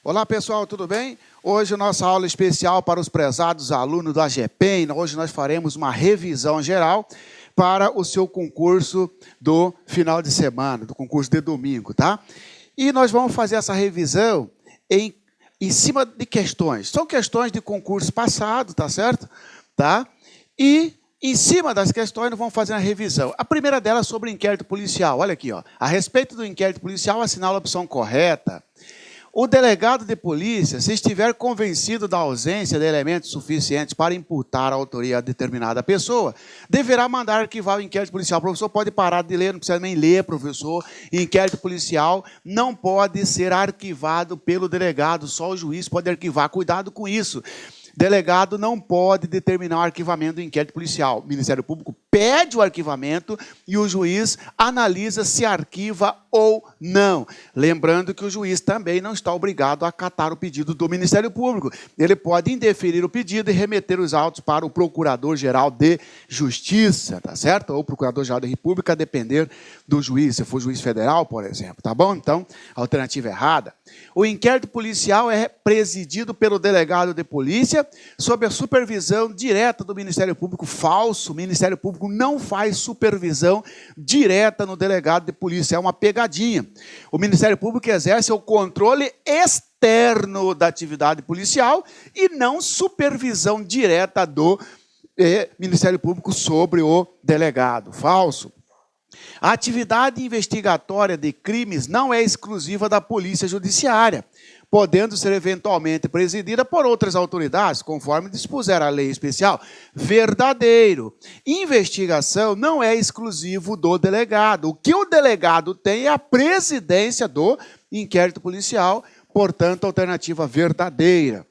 Olá pessoal, tudo bem? Hoje nossa aula especial para os prezados alunos do AGPEM. Hoje nós faremos uma revisão geral para o seu concurso do final de semana, do concurso de domingo, tá? E nós vamos fazer essa revisão em cima de questões. São questões de concurso passado, tá certo? Tá? E em cima das questões, nós vamos fazer uma revisão. A primeira delas é sobre o inquérito policial. Olha aqui, ó. A respeito do inquérito policial, assinala a opção correta. O delegado de polícia, se estiver convencido da ausência de elementos suficientes para imputar a autoria a determinada pessoa, deverá mandar arquivar o inquérito policial. O professor pode parar de ler, não precisa nem ler, professor. Inquérito policial não pode ser arquivado pelo delegado, só o juiz pode arquivar. Cuidado com isso. Delegado não pode determinar o arquivamento do inquérito policial. O Ministério Público pede o arquivamento e o juiz analisa se arquiva ou não. Lembrando que o juiz também não está obrigado a acatar o pedido do Ministério Público. Ele pode indeferir o pedido e remeter os autos para o Procurador-Geral de Justiça, tá certo? Ou o Procurador-Geral da República, a depender do juiz, se for juiz federal, por exemplo, tá bom? Então, alternativa errada. O inquérito policial é presidido pelo delegado de polícia sob a supervisão direta do Ministério Público. Falso, o Ministério Público não faz supervisão direta no delegado de polícia, é uma pegadinha. O Ministério Público exerce o controle externo da atividade policial e não supervisão direta do Ministério Público sobre o delegado. Falso. A atividade investigatória de crimes não é exclusiva da Polícia Judiciária, podendo ser eventualmente presidida por outras autoridades, conforme dispuser a lei especial. Verdadeiro. Investigação não é exclusivo do delegado. O que o delegado tem é a presidência do inquérito policial, portanto, alternativa verdadeira.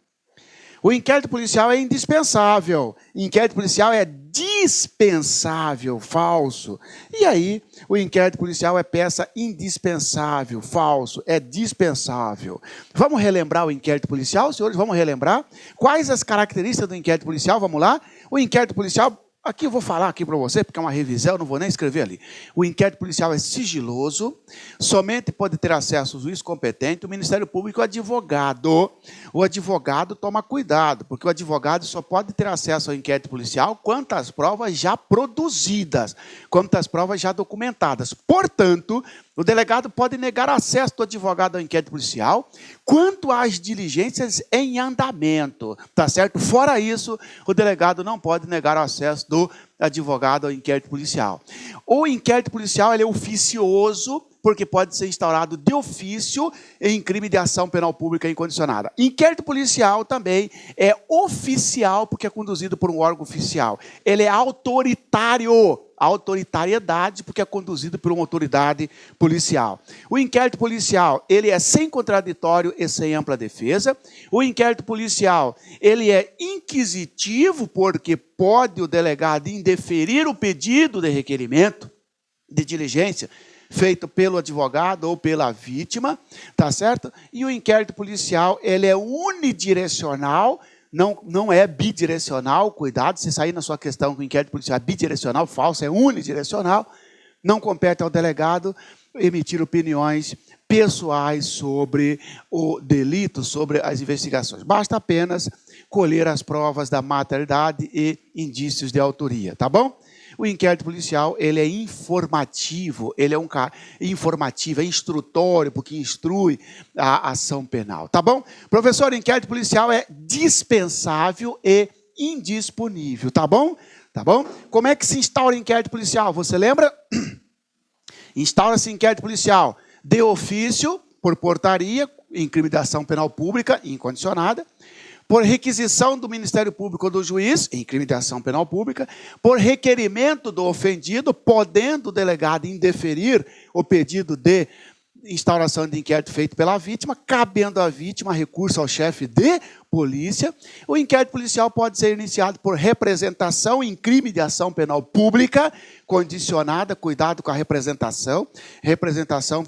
O inquérito policial é indispensável. Inquérito policial é dispensável. Falso. E aí, o inquérito policial é peça indispensável. Falso. É dispensável. Vamos relembrar o inquérito policial, senhores? Vamos relembrar? Quais as características do inquérito policial? Vamos lá? O inquérito policial... Aqui eu vou falar aqui para você, porque é uma revisão, eu não vou nem escrever ali. O inquérito policial é sigiloso, somente pode ter acesso o juiz competente, o Ministério Público e o advogado. O advogado toma cuidado, porque o advogado só pode ter acesso ao inquérito policial quanto às provas já produzidas, quanto às provas já documentadas. Portanto, o delegado pode negar acesso do advogado ao inquérito policial quanto às diligências em andamento, tá certo? Fora isso, o delegado não pode negar o acesso do advogado ao inquérito policial. O inquérito policial ele é oficioso, porque pode ser instaurado de ofício em crime de ação penal pública incondicionada. Inquérito policial também é oficial, porque é conduzido por um órgão oficial. Ele é autoritário. Autoritariedade, porque é conduzido por uma autoridade policial. O inquérito policial, ele é sem contraditório e sem ampla defesa. O inquérito policial, ele é inquisitivo, porque pode o delegado indeferir o pedido de requerimento de diligência feito pelo advogado ou pela vítima, tá certo? E o inquérito policial, ele é unidirecional, não é bidirecional, cuidado, se sair na sua questão que o inquérito policial é bidirecional, falso, é unidirecional, não compete ao delegado emitir opiniões pessoais sobre o delito, sobre as investigações. Basta apenas colher as provas da materialidade e indícios de autoria, tá bom? O inquérito policial, ele é informativo, ele é informativo, é instrutório, porque instrui a ação penal, tá bom? Professor, o inquérito policial é dispensável e indisponível, tá bom? Tá bom? Como é que se instaura o inquérito policial? Você lembra? Instaura-se inquérito policial de ofício, por portaria, em crime de ação penal pública incondicionada, por requisição do Ministério Público ou do juiz, em crime de ação penal pública, por requerimento do ofendido, podendo o delegado indeferir o pedido de instauração de inquérito feito pela vítima, cabendo à vítima recurso ao chefe de polícia. O inquérito policial pode ser iniciado por representação em crime de ação penal pública, condicionada, cuidado com a representação. Representação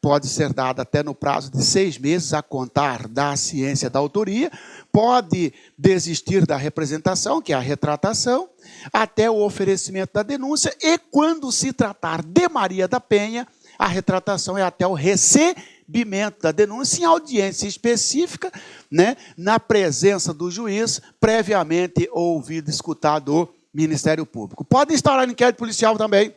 pode ser dada até no prazo de 6 meses a contar da ciência da autoria, pode desistir da representação, que é a retratação, até o oferecimento da denúncia, e quando se tratar de Maria da Penha, a retratação é até o recebimento recebimento da denúncia em audiência específica, né, na presença do juiz, previamente ouvido e escutado o Ministério Público. Pode instaurar inquérito policial também,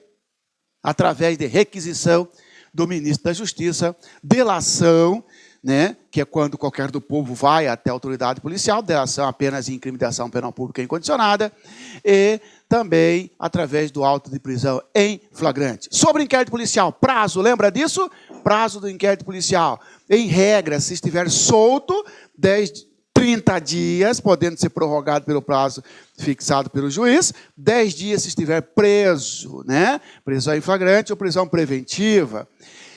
através de requisição do ministro da Justiça, delação, né, que é quando qualquer do povo vai até a autoridade policial, delação apenas em crime de ação penal pública incondicionada, e também através do auto de prisão em flagrante. Sobre inquérito policial, prazo, lembra disso? Prazo do inquérito policial. Em regra, se estiver solto, 30 dias, podendo ser prorrogado pelo prazo fixado pelo juiz, 10 dias se estiver preso, né? Prisão em flagrante ou prisão preventiva.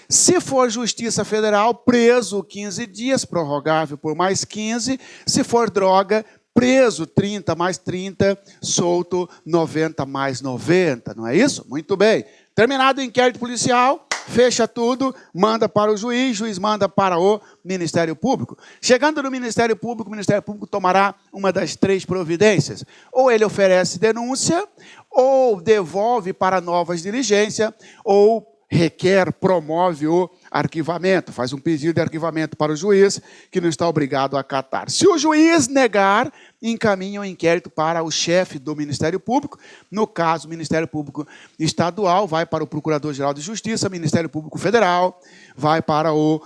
Se for Justiça Federal, preso 15 dias, prorrogável por mais 15. Se for droga, preso 30 mais 30, solto 90 mais 90. Não é isso? Muito bem. Terminado o inquérito policial, fecha tudo, manda para o juiz manda para o Ministério Público. Chegando no Ministério Público, o Ministério Público tomará uma das 3 providências. Ou ele oferece denúncia, ou devolve para novas diligências, ou requer, promove o arquivamento, faz um pedido de arquivamento para o juiz, que não está obrigado a acatar. Se o juiz negar, encaminha o inquérito para o chefe do Ministério Público. No caso, o Ministério Público Estadual vai para o Procurador-Geral de Justiça, Ministério Público Federal vai para o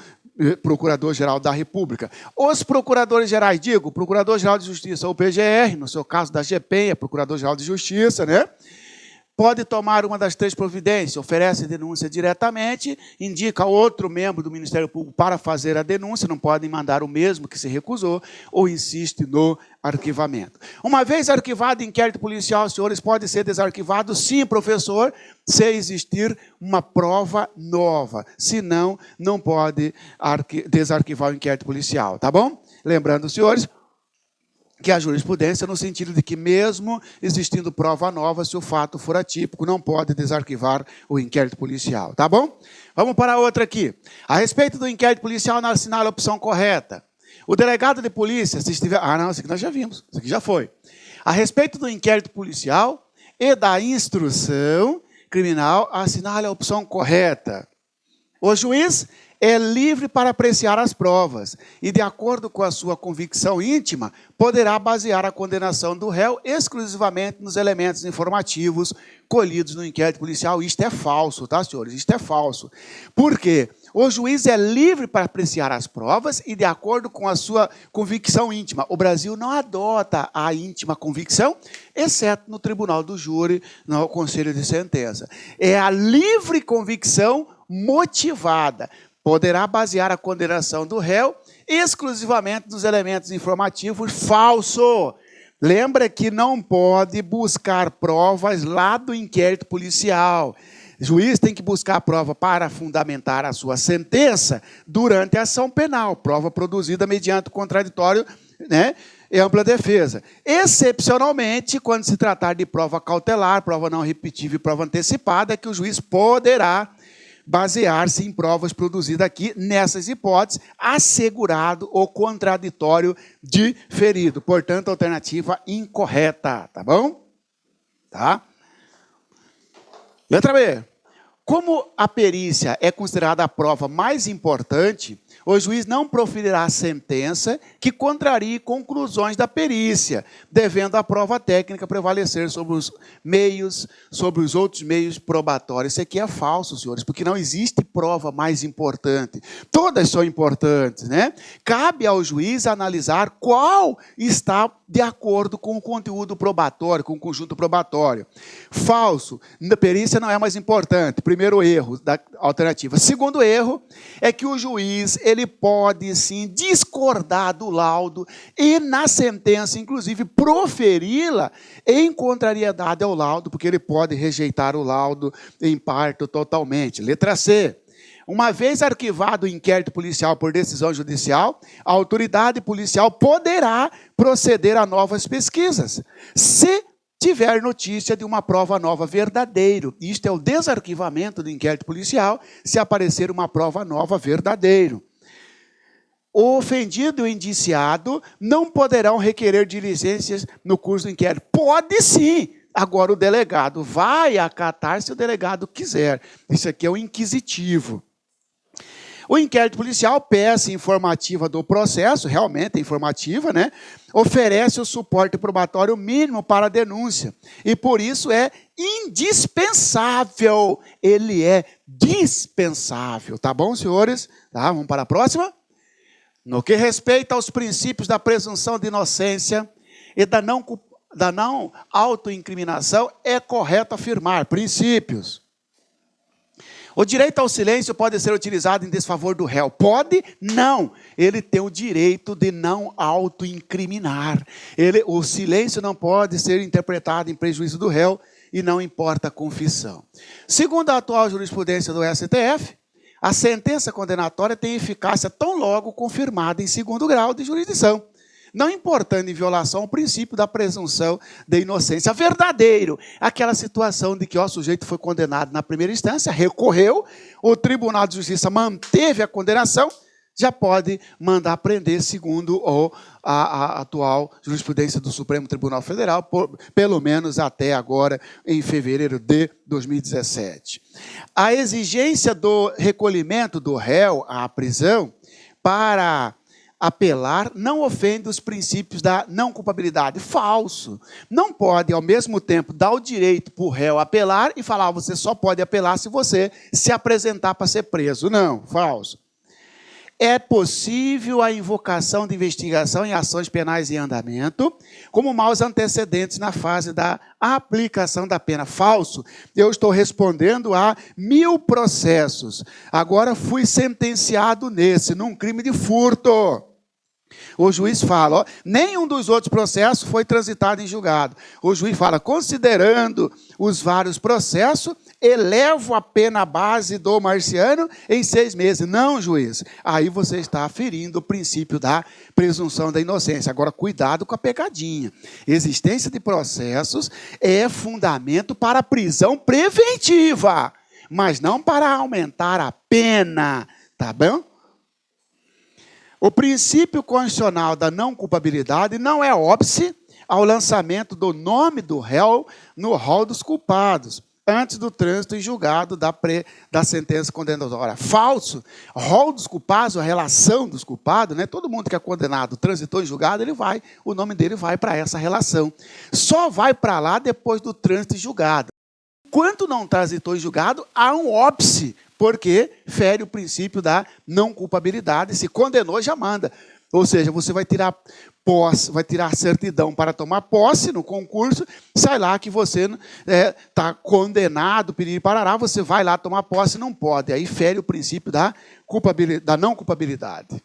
Procurador-Geral da República. Os procuradores gerais, digo, Procurador-Geral de Justiça, o PGR, no seu caso da GPEM, Procurador-Geral de Justiça, né? Pode tomar uma das 3 providências, oferece denúncia diretamente, indica outro membro do Ministério Público para fazer a denúncia, não podem mandar o mesmo que se recusou, ou insiste no arquivamento. Uma vez arquivado o inquérito policial, senhores, pode ser desarquivado? Sim, professor, se existir uma prova nova. Senão, não pode desarquivar o inquérito policial, tá bom? Lembrando, senhores, que a jurisprudência no sentido de que mesmo existindo prova nova, se o fato for atípico, não pode desarquivar o inquérito policial, tá bom? Vamos para a outra aqui. A respeito do inquérito policial, nós assinala a opção correta. O delegado de polícia, se estiver... Ah, não, isso aqui nós já vimos, isso aqui já foi. A respeito do inquérito policial e da instrução criminal, assinale a opção correta. O juiz é livre para apreciar as provas e, de acordo com a sua convicção íntima, poderá basear a condenação do réu exclusivamente nos elementos informativos colhidos no inquérito policial. Isto é falso, tá, senhores? Isto é falso. Por quê? O juiz é livre para apreciar as provas e, de acordo com a sua convicção íntima. O Brasil não adota a íntima convicção, exceto no tribunal do júri, no conselho de sentença. É a livre convicção motivada. Poderá basear a condenação do réu exclusivamente nos elementos informativos. Falso. Lembra que não pode buscar provas lá do inquérito policial. O juiz tem que buscar prova para fundamentar a sua sentença durante a ação penal, prova produzida mediante contraditório, né, e ampla defesa. Excepcionalmente, quando se tratar de prova cautelar, prova não repetível e prova antecipada, é que o juiz poderá basear-se em provas produzidas aqui, nessas hipóteses, assegurado o contraditório diferido. Portanto, alternativa incorreta, tá bom? Tá? Letra B. Como a perícia é considerada a prova mais importante, o juiz não proferirá sentença que contrarie conclusões da perícia, devendo a prova técnica prevalecer sobre os meios, sobre os outros meios probatórios. Isso aqui é falso, senhores, porque não existe prova mais importante. Todas são importantes, né? Cabe ao juiz analisar qual está de acordo com o conteúdo probatório, com o conjunto probatório. Falso, a perícia não é mais importante. Primeiro erro da alternativa. Segundo erro é que o juiz ele pode, sim, discordar do laudo e, na sentença, inclusive, proferi-la em contrariedade ao laudo, porque ele pode rejeitar o laudo em parte ou totalmente. Letra C. Uma vez arquivado o inquérito policial por decisão judicial, a autoridade policial poderá proceder a novas pesquisas, se tiver notícia de uma prova nova verdadeiro. Isto é o desarquivamento do inquérito policial, se aparecer uma prova nova verdadeiro. O ofendido e o indiciado não poderão requerer diligências no curso do inquérito. Pode sim. Agora o delegado vai acatar se o delegado quiser. Isso aqui é o inquisitivo. O inquérito policial, peça informativa do processo, realmente é informativa, né? Oferece o suporte probatório mínimo para a denúncia. E por isso é indispensável. Ele é dispensável. Tá bom, senhores? Tá, vamos para a próxima? No que respeita aos princípios da presunção de inocência e da não autoincriminação, é correto afirmar princípios. O direito ao silêncio pode ser utilizado em desfavor do réu. Pode? Não. Ele tem o direito de não autoincriminar. O silêncio não pode ser interpretado em prejuízo do réu e não importa a confissão. Segundo a atual jurisprudência do STF, a sentença condenatória tem eficácia tão logo confirmada em segundo grau de jurisdição, não importando em violação ao princípio da presunção de inocência verdadeiro. Aquela situação de que o sujeito foi condenado na primeira instância, recorreu, o Tribunal de Justiça manteve a condenação, já pode mandar prender, segundo a atual jurisprudência do Supremo Tribunal Federal, pelo menos até agora, em fevereiro de 2017. A exigência do recolhimento do réu à prisão para apelar não ofende os princípios da não culpabilidade. Falso. Não pode, ao mesmo tempo, dar o direito para o réu apelar e falar, você só pode apelar se você se apresentar para ser preso. Não, falso. É possível a invocação de investigação em ações penais em andamento, como maus antecedentes na fase da aplicação da pena. Falso. Eu estou respondendo a 1000 processos. Agora fui sentenciado num crime de furto. O juiz fala, nenhum dos outros processos foi transitado em julgado. O juiz fala, considerando os vários processos, elevo a pena base do Marciano em 6 meses. Não, juiz. Aí você está ferindo o princípio da presunção da inocência. Agora, cuidado com a pegadinha. Existência de processos é fundamento para a prisão preventiva, mas não para aumentar a pena. Tá bom? O princípio constitucional da não culpabilidade não é óbice ao lançamento do nome do réu no rol dos culpados, antes do trânsito em julgado da sentença condenatória. Falso. Rol dos culpados, a relação dos culpados, né? Todo mundo que é condenado, transitou em julgado, o nome dele vai para essa relação. Só vai para lá depois do trânsito em julgado. Enquanto não transitou em julgado, há um óbice, porque fere o princípio da não culpabilidade. Se condenou, já manda. Ou seja, você vai tirar posse, vai tirar certidão para tomar posse no concurso, sai lá que você está condenado, piriri parará, você vai lá tomar posse, não pode. Aí fere o princípio da não culpabilidade.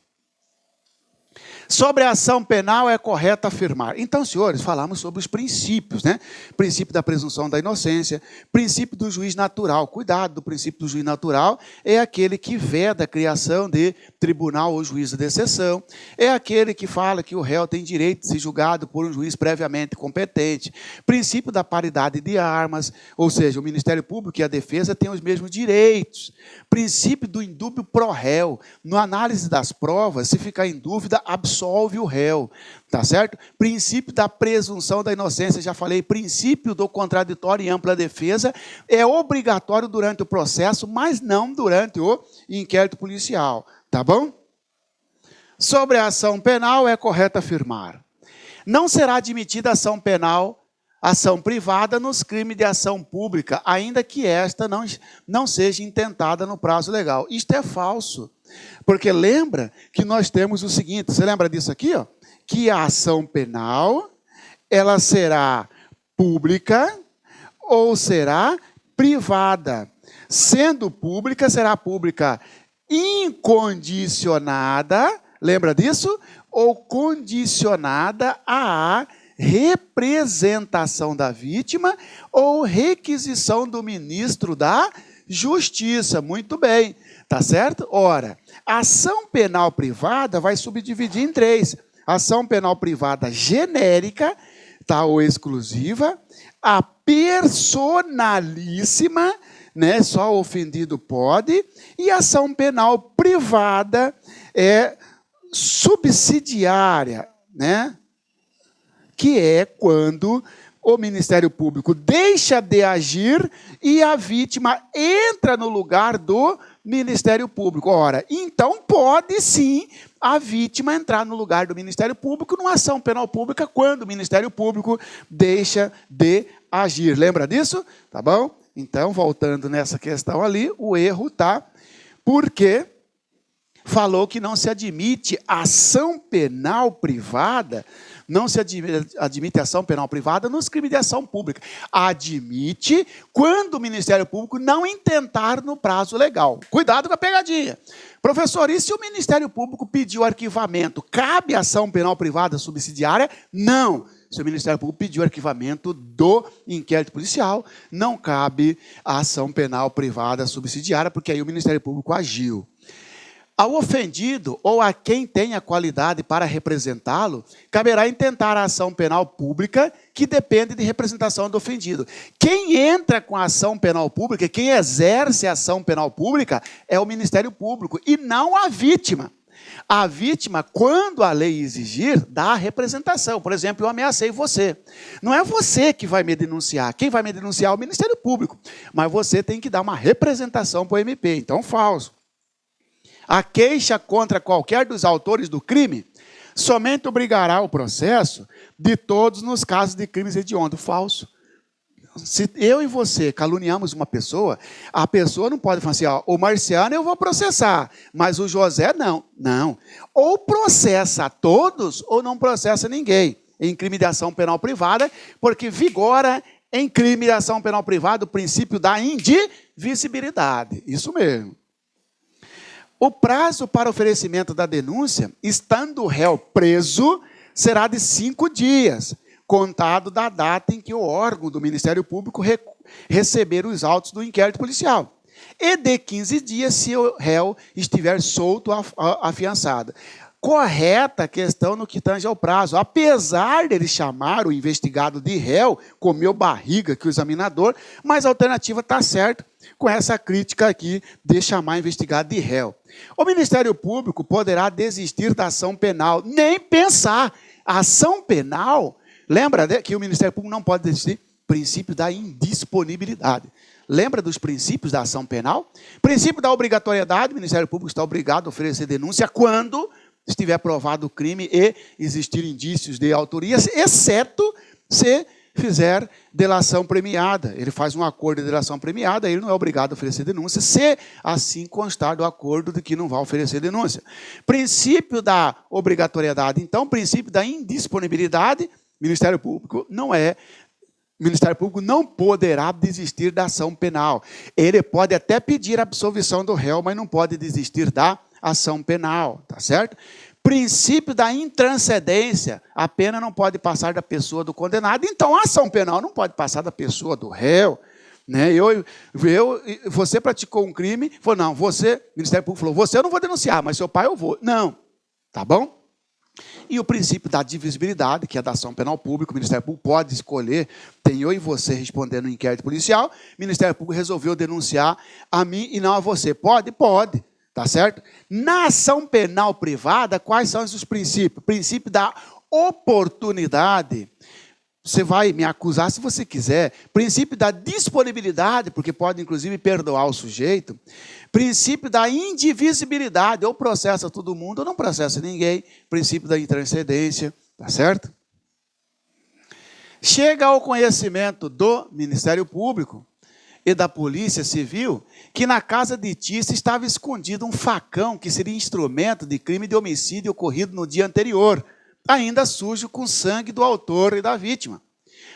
Sobre a ação penal é correto afirmar. Então, senhores, falamos sobre os princípios, né? Princípio da presunção da inocência, princípio do juiz natural. Cuidado, do princípio do juiz natural é aquele que veda a criação de tribunal ou juízo de exceção. É aquele que fala que o réu tem direito de ser julgado por um juiz previamente competente. Princípio da paridade de armas, ou seja, o Ministério Público e a defesa têm os mesmos direitos. Princípio do indúbio pro réu. Na análise das provas, se ficar em dúvida, absolve o réu, tá certo? Princípio da presunção da inocência, já falei, princípio do contraditório e ampla defesa, é obrigatório durante o processo, mas não durante o inquérito policial, tá bom? Sobre a ação penal, é correto afirmar. Não será admitida ação penal, ação privada nos crimes de ação pública, ainda que esta não seja intentada no prazo legal. Isto é falso. Porque lembra que nós temos o seguinte, você lembra disso aqui? Ó? Que a ação penal, ela será pública ou será privada. Sendo pública, será pública incondicionada, lembra disso? Ou condicionada à representação da vítima ou requisição do ministro da Justiça. Muito bem. Tá certo? Ora, a ação penal privada vai subdividir em 3. Ação penal privada genérica, tá, ou exclusiva. A personalíssima, né, só o ofendido pode. E a ação penal privada é subsidiária, né? Que é quando o Ministério Público deixa de agir e a vítima entra no lugar do Ministério Público. Ora, então pode sim a vítima entrar no lugar do Ministério Público numa ação penal pública quando o Ministério Público deixa de agir. Lembra disso? Tá bom? Então, voltando nessa questão ali, o erro está porque falou que não se admite ação penal privada, não se admite ação penal privada nos crimes de ação pública. Admite quando o Ministério Público não intentar no prazo legal. Cuidado com a pegadinha. Professor, e se o Ministério Público pediu arquivamento, cabe ação penal privada subsidiária? Não. Se o Ministério Público pediu arquivamento do inquérito policial, não cabe a ação penal privada subsidiária, porque aí o Ministério Público agiu. Ao ofendido ou a quem tenha qualidade para representá-lo, caberá intentar a ação penal pública que depende de representação do ofendido. Quem entra com a ação penal pública, quem exerce a ação penal pública é o Ministério Público e não a vítima. A vítima, quando a lei exigir, dá a representação. Por exemplo, eu ameacei você. Não é você que vai me denunciar. Quem vai me denunciar é o Ministério Público. Mas você tem que dar uma representação para o MP. Então, falso. A queixa contra qualquer dos autores do crime somente obrigará o processo de todos nos casos de crimes hediondos. Falso. Se eu e você caluniamos uma pessoa, a pessoa não pode falar assim, ó, o Marciano eu vou processar, mas o José não. Não. Ou processa todos ou não processa ninguém em crime de ação penal privada, porque vigora em crime de ação penal privada o princípio da indivisibilidade. Isso mesmo. O prazo para oferecimento da denúncia, estando o réu preso, será de 5 dias, contado da data em que o órgão do Ministério Público receber os autos do inquérito policial. E de 15 dias, se o réu estiver solto afiançado. Correta a questão no que tange ao prazo. Apesar dele chamar o investigado de réu, comeu barriga que o examinador, mas a alternativa está certa com essa crítica aqui de chamar o investigado de réu. O Ministério Público poderá desistir da ação penal, nem pensar. A ação penal, lembra que o Ministério Público não pode desistir? Princípio da indisponibilidade. Lembra dos princípios da ação penal? Princípio da obrigatoriedade, o Ministério Público está obrigado a oferecer denúncia quando estiver provado o crime e existir indícios de autoria, exceto se fizer delação premiada. Ele faz um acordo de delação premiada, ele não é obrigado a oferecer denúncia, se assim constar do acordo de que não vai oferecer denúncia. Princípio da obrigatoriedade, então, princípio da indisponibilidade, Ministério Público não poderá desistir da ação penal. Ele pode até pedir a absolvição do réu, mas não pode desistir da ação penal, tá certo? Princípio da intranscendência, a pena não pode passar da pessoa do condenado, então a ação penal não pode passar da pessoa do réu. Né? Você praticou um crime, falou, não, você, o Ministério Público falou, você eu não vou denunciar, mas seu pai eu vou. Não, tá bom? E o princípio da divisibilidade, que é da ação penal pública, o Ministério Público pode escolher, tem eu e você respondendo no inquérito policial, o Ministério Público resolveu denunciar a mim e não a você. Pode? Pode. Tá certo? Na ação penal privada, quais são os princípios? O princípio da oportunidade. Você vai me acusar se você quiser. Princípio da disponibilidade, porque pode, inclusive, perdoar o sujeito. Princípio da indivisibilidade. Ou processa todo mundo ou não processa ninguém. Princípio da intranscendência. Tá certo? Chega ao conhecimento do Ministério Público e da Polícia Civil, que na casa de Tícia estava escondido um facão que seria instrumento de crime de homicídio ocorrido no dia anterior, ainda sujo com sangue do autor e da vítima.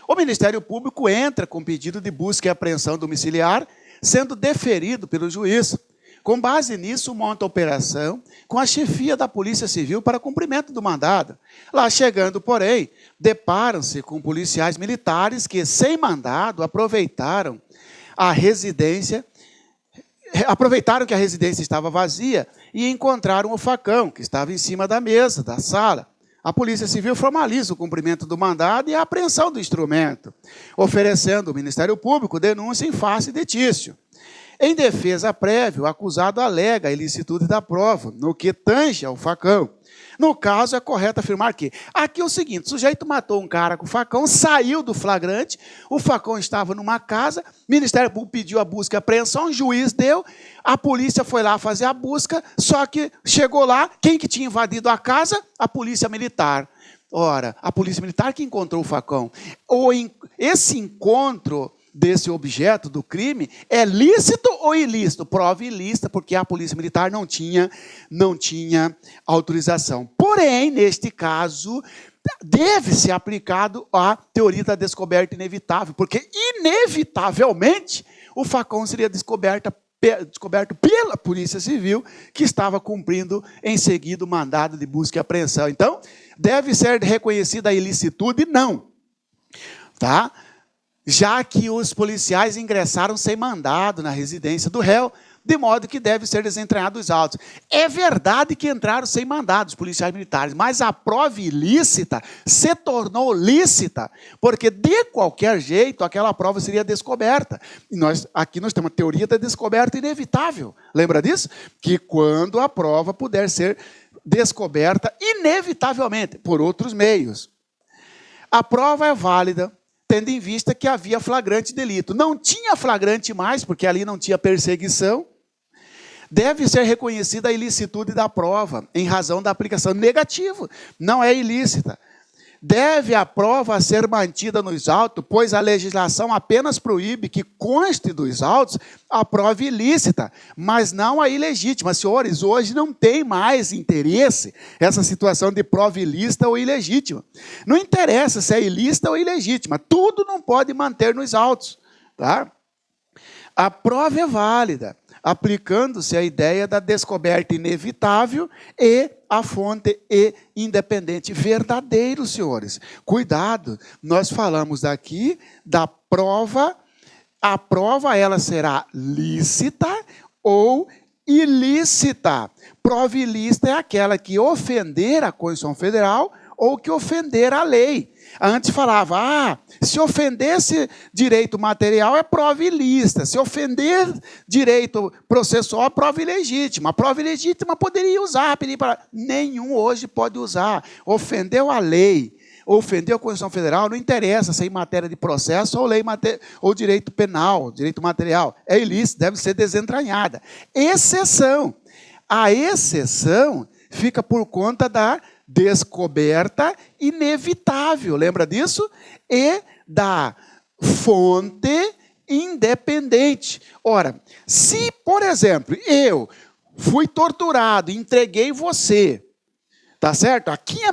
O Ministério Público entra com pedido de busca e apreensão domiciliar, sendo deferido pelo juiz. Com base nisso, monta a operação com a chefia da Polícia Civil para cumprimento do mandado. Lá chegando, porém, deparam-se com policiais militares que, sem mandado, aproveitaram que a residência estava vazia e encontraram o facão, que estava em cima da mesa da sala. A Polícia Civil formaliza o cumprimento do mandado e a apreensão do instrumento, oferecendo ao Ministério Público denúncia em face de Tício. Em defesa prévia, o acusado alega a ilicitude da prova, no que tange ao facão. No caso, é correto afirmar que aqui é o seguinte: o sujeito matou um cara com facão, saiu do flagrante, o facão estava numa casa, o Ministério Público pediu a busca e apreensão, o juiz deu, a polícia foi lá fazer a busca, só que chegou lá, quem que tinha invadido a casa? A polícia militar. Ora, a polícia militar que encontrou o facão. Esse encontro desse objeto do crime é lícito ou ilícito? Prova ilícita, porque a polícia militar não tinha autorização. Porém, neste caso, deve ser aplicado a teoria da descoberta inevitável, porque inevitavelmente o facão seria descoberto pela Polícia Civil, que estava cumprindo em seguida o mandado de busca e apreensão. Então, deve ser reconhecida a ilicitude? Não. Tá? Já que os policiais ingressaram sem mandado na residência do réu, de modo que deve ser desentranhado os autos. É verdade que entraram sem mandado os policiais militares, mas a prova ilícita se tornou lícita, porque de qualquer jeito aquela prova seria descoberta. E aqui nós temos a teoria da descoberta inevitável. Lembra disso? Que quando a prova puder ser descoberta inevitavelmente por outros meios. A prova é válida, tendo em vista que havia flagrante delito. Não tinha flagrante mais, porque ali não tinha perseguição. Deve ser reconhecida a ilicitude da prova, em razão da aplicação negativa. Não é ilícita. Deve a prova ser mantida nos autos, pois a legislação apenas proíbe que conste dos autos a prova ilícita, mas não a ilegítima. Senhores, hoje não tem mais interesse essa situação de prova ilícita ou ilegítima. Não interessa se é ilícita ou ilegítima, tudo não pode manter nos autos. Tá? A prova é válida, aplicando-se a ideia da descoberta inevitável e a fonte e independente. Verdadeiro, senhores. Cuidado, nós falamos aqui da prova. A prova ela será lícita ou ilícita. Prova ilícita é aquela que ofender a Constituição Federal ou que ofender a lei. Antes falava, se ofendesse direito material é prova ilícita, se ofender direito processual é prova ilegítima. A prova ilegítima poderia usar, pedir para... Nenhum hoje pode usar. Ofendeu a lei, ofendeu a Constituição Federal, não interessa se é em matéria de processo ou, ou direito penal, direito material. É ilícito, deve ser desentranhada. Exceção. A exceção fica por conta da descoberta inevitável, lembra disso? E da fonte independente. Ora, se, por exemplo, eu fui torturado, entreguei você, tá certo?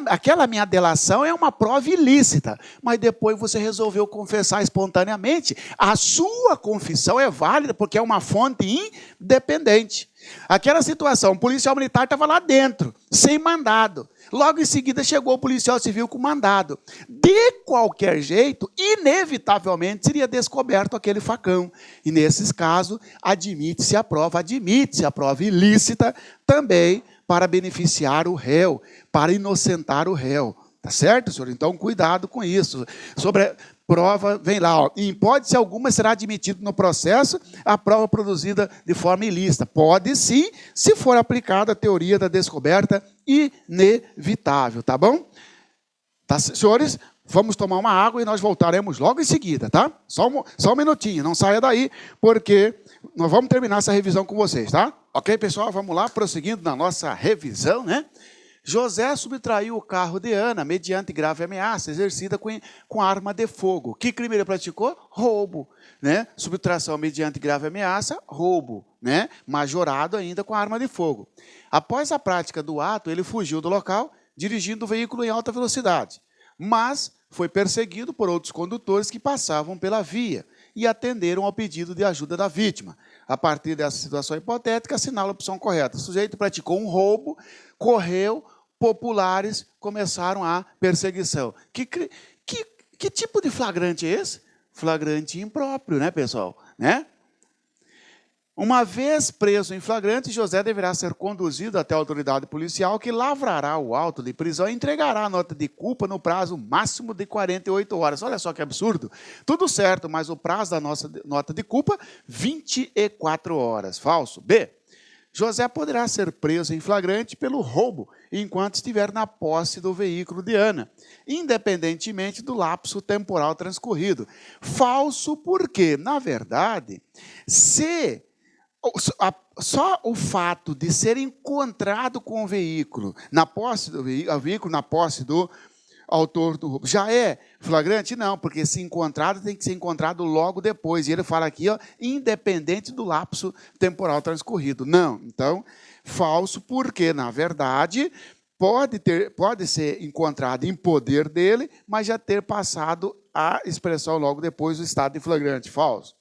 Aquela minha delação é uma prova ilícita, mas depois você resolveu confessar espontaneamente, a sua confissão é válida porque é uma fonte independente. Aquela situação, o policial militar estava lá dentro, sem mandado. Logo em seguida chegou o policial civil com mandado. De qualquer jeito, inevitavelmente seria descoberto aquele facão. E nesses casos, admite-se a prova ilícita também para beneficiar o réu, para inocentar o réu. Tá certo, senhor? Então, cuidado com isso. Sobre a prova, vem lá, ó, em hipótese alguma será admitido no processo a prova produzida de forma ilícita. Pode sim, se for aplicada a teoria da descoberta inevitável, tá bom? Tá, senhores, vamos tomar uma água e nós voltaremos logo em seguida, tá? Só um minutinho, não saia daí, porque nós vamos terminar essa revisão com vocês, tá? Ok, pessoal? Vamos lá, prosseguindo na nossa revisão, né? José subtraiu o carro de Ana mediante grave ameaça exercida com arma de fogo. Que crime ele praticou? Roubo. Né? Subtração mediante grave ameaça, roubo. Né? Majorado ainda com arma de fogo. Após a prática do ato, ele fugiu do local, dirigindo o veículo em alta velocidade. Mas foi perseguido por outros condutores que passavam pela via e atenderam ao pedido de ajuda da vítima. A partir dessa situação hipotética, assinala a opção correta. O sujeito praticou um roubo, correu, populares começaram a perseguição. Que tipo de flagrante é esse? Flagrante impróprio, né, pessoal? Né? Uma vez preso em flagrante, José deverá ser conduzido até a autoridade policial, que lavrará o auto de prisão e entregará a nota de culpa no prazo máximo de 48 horas. Olha só que absurdo. Tudo certo, mas o prazo da nossa nota de culpa, 24 horas. Falso. B. José poderá ser preso em flagrante pelo roubo enquanto estiver na posse do veículo de Ana, independentemente do lapso temporal transcorrido. Falso porque, na verdade, só o fato de ser encontrado com o veículo, na posse do veículo, na posse do autor do roubo, já é flagrante? Não, porque se encontrado, tem que ser encontrado logo depois. E ele fala aqui, ó, independente do lapso temporal transcorrido. Não, então, falso, porque, na verdade, pode ser encontrado em poder dele, mas já ter passado a expressão logo depois do estado de flagrante. Falso.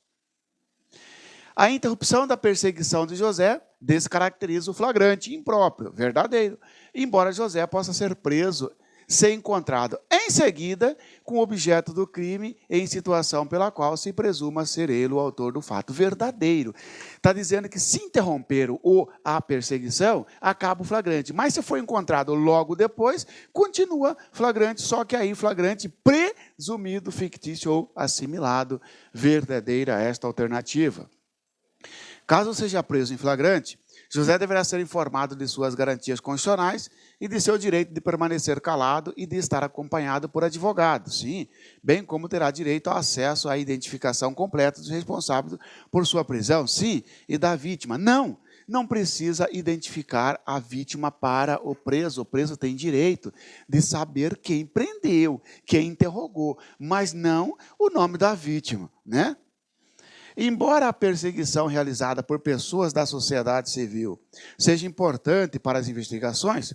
A interrupção da perseguição de José descaracteriza o flagrante impróprio, verdadeiro, embora José possa ser preso, ser encontrado em seguida com o objeto do crime em situação pela qual se presuma ser ele o autor do fato. Verdadeiro. Está dizendo que se interromper a perseguição, acaba o flagrante. Mas se for encontrado logo depois, continua flagrante, só que aí flagrante presumido, fictício ou assimilado. Verdadeira esta alternativa. Caso seja preso em flagrante, José deverá ser informado de suas garantias constitucionais e de seu direito de permanecer calado e de estar acompanhado por advogado, sim, bem como terá direito ao acesso à identificação completa dos responsáveis por sua prisão, sim, e da vítima. Não precisa identificar a vítima para o preso. O preso tem direito de saber quem prendeu, quem interrogou, mas não o nome da vítima, né? Embora a perseguição realizada por pessoas da sociedade civil seja importante para as investigações,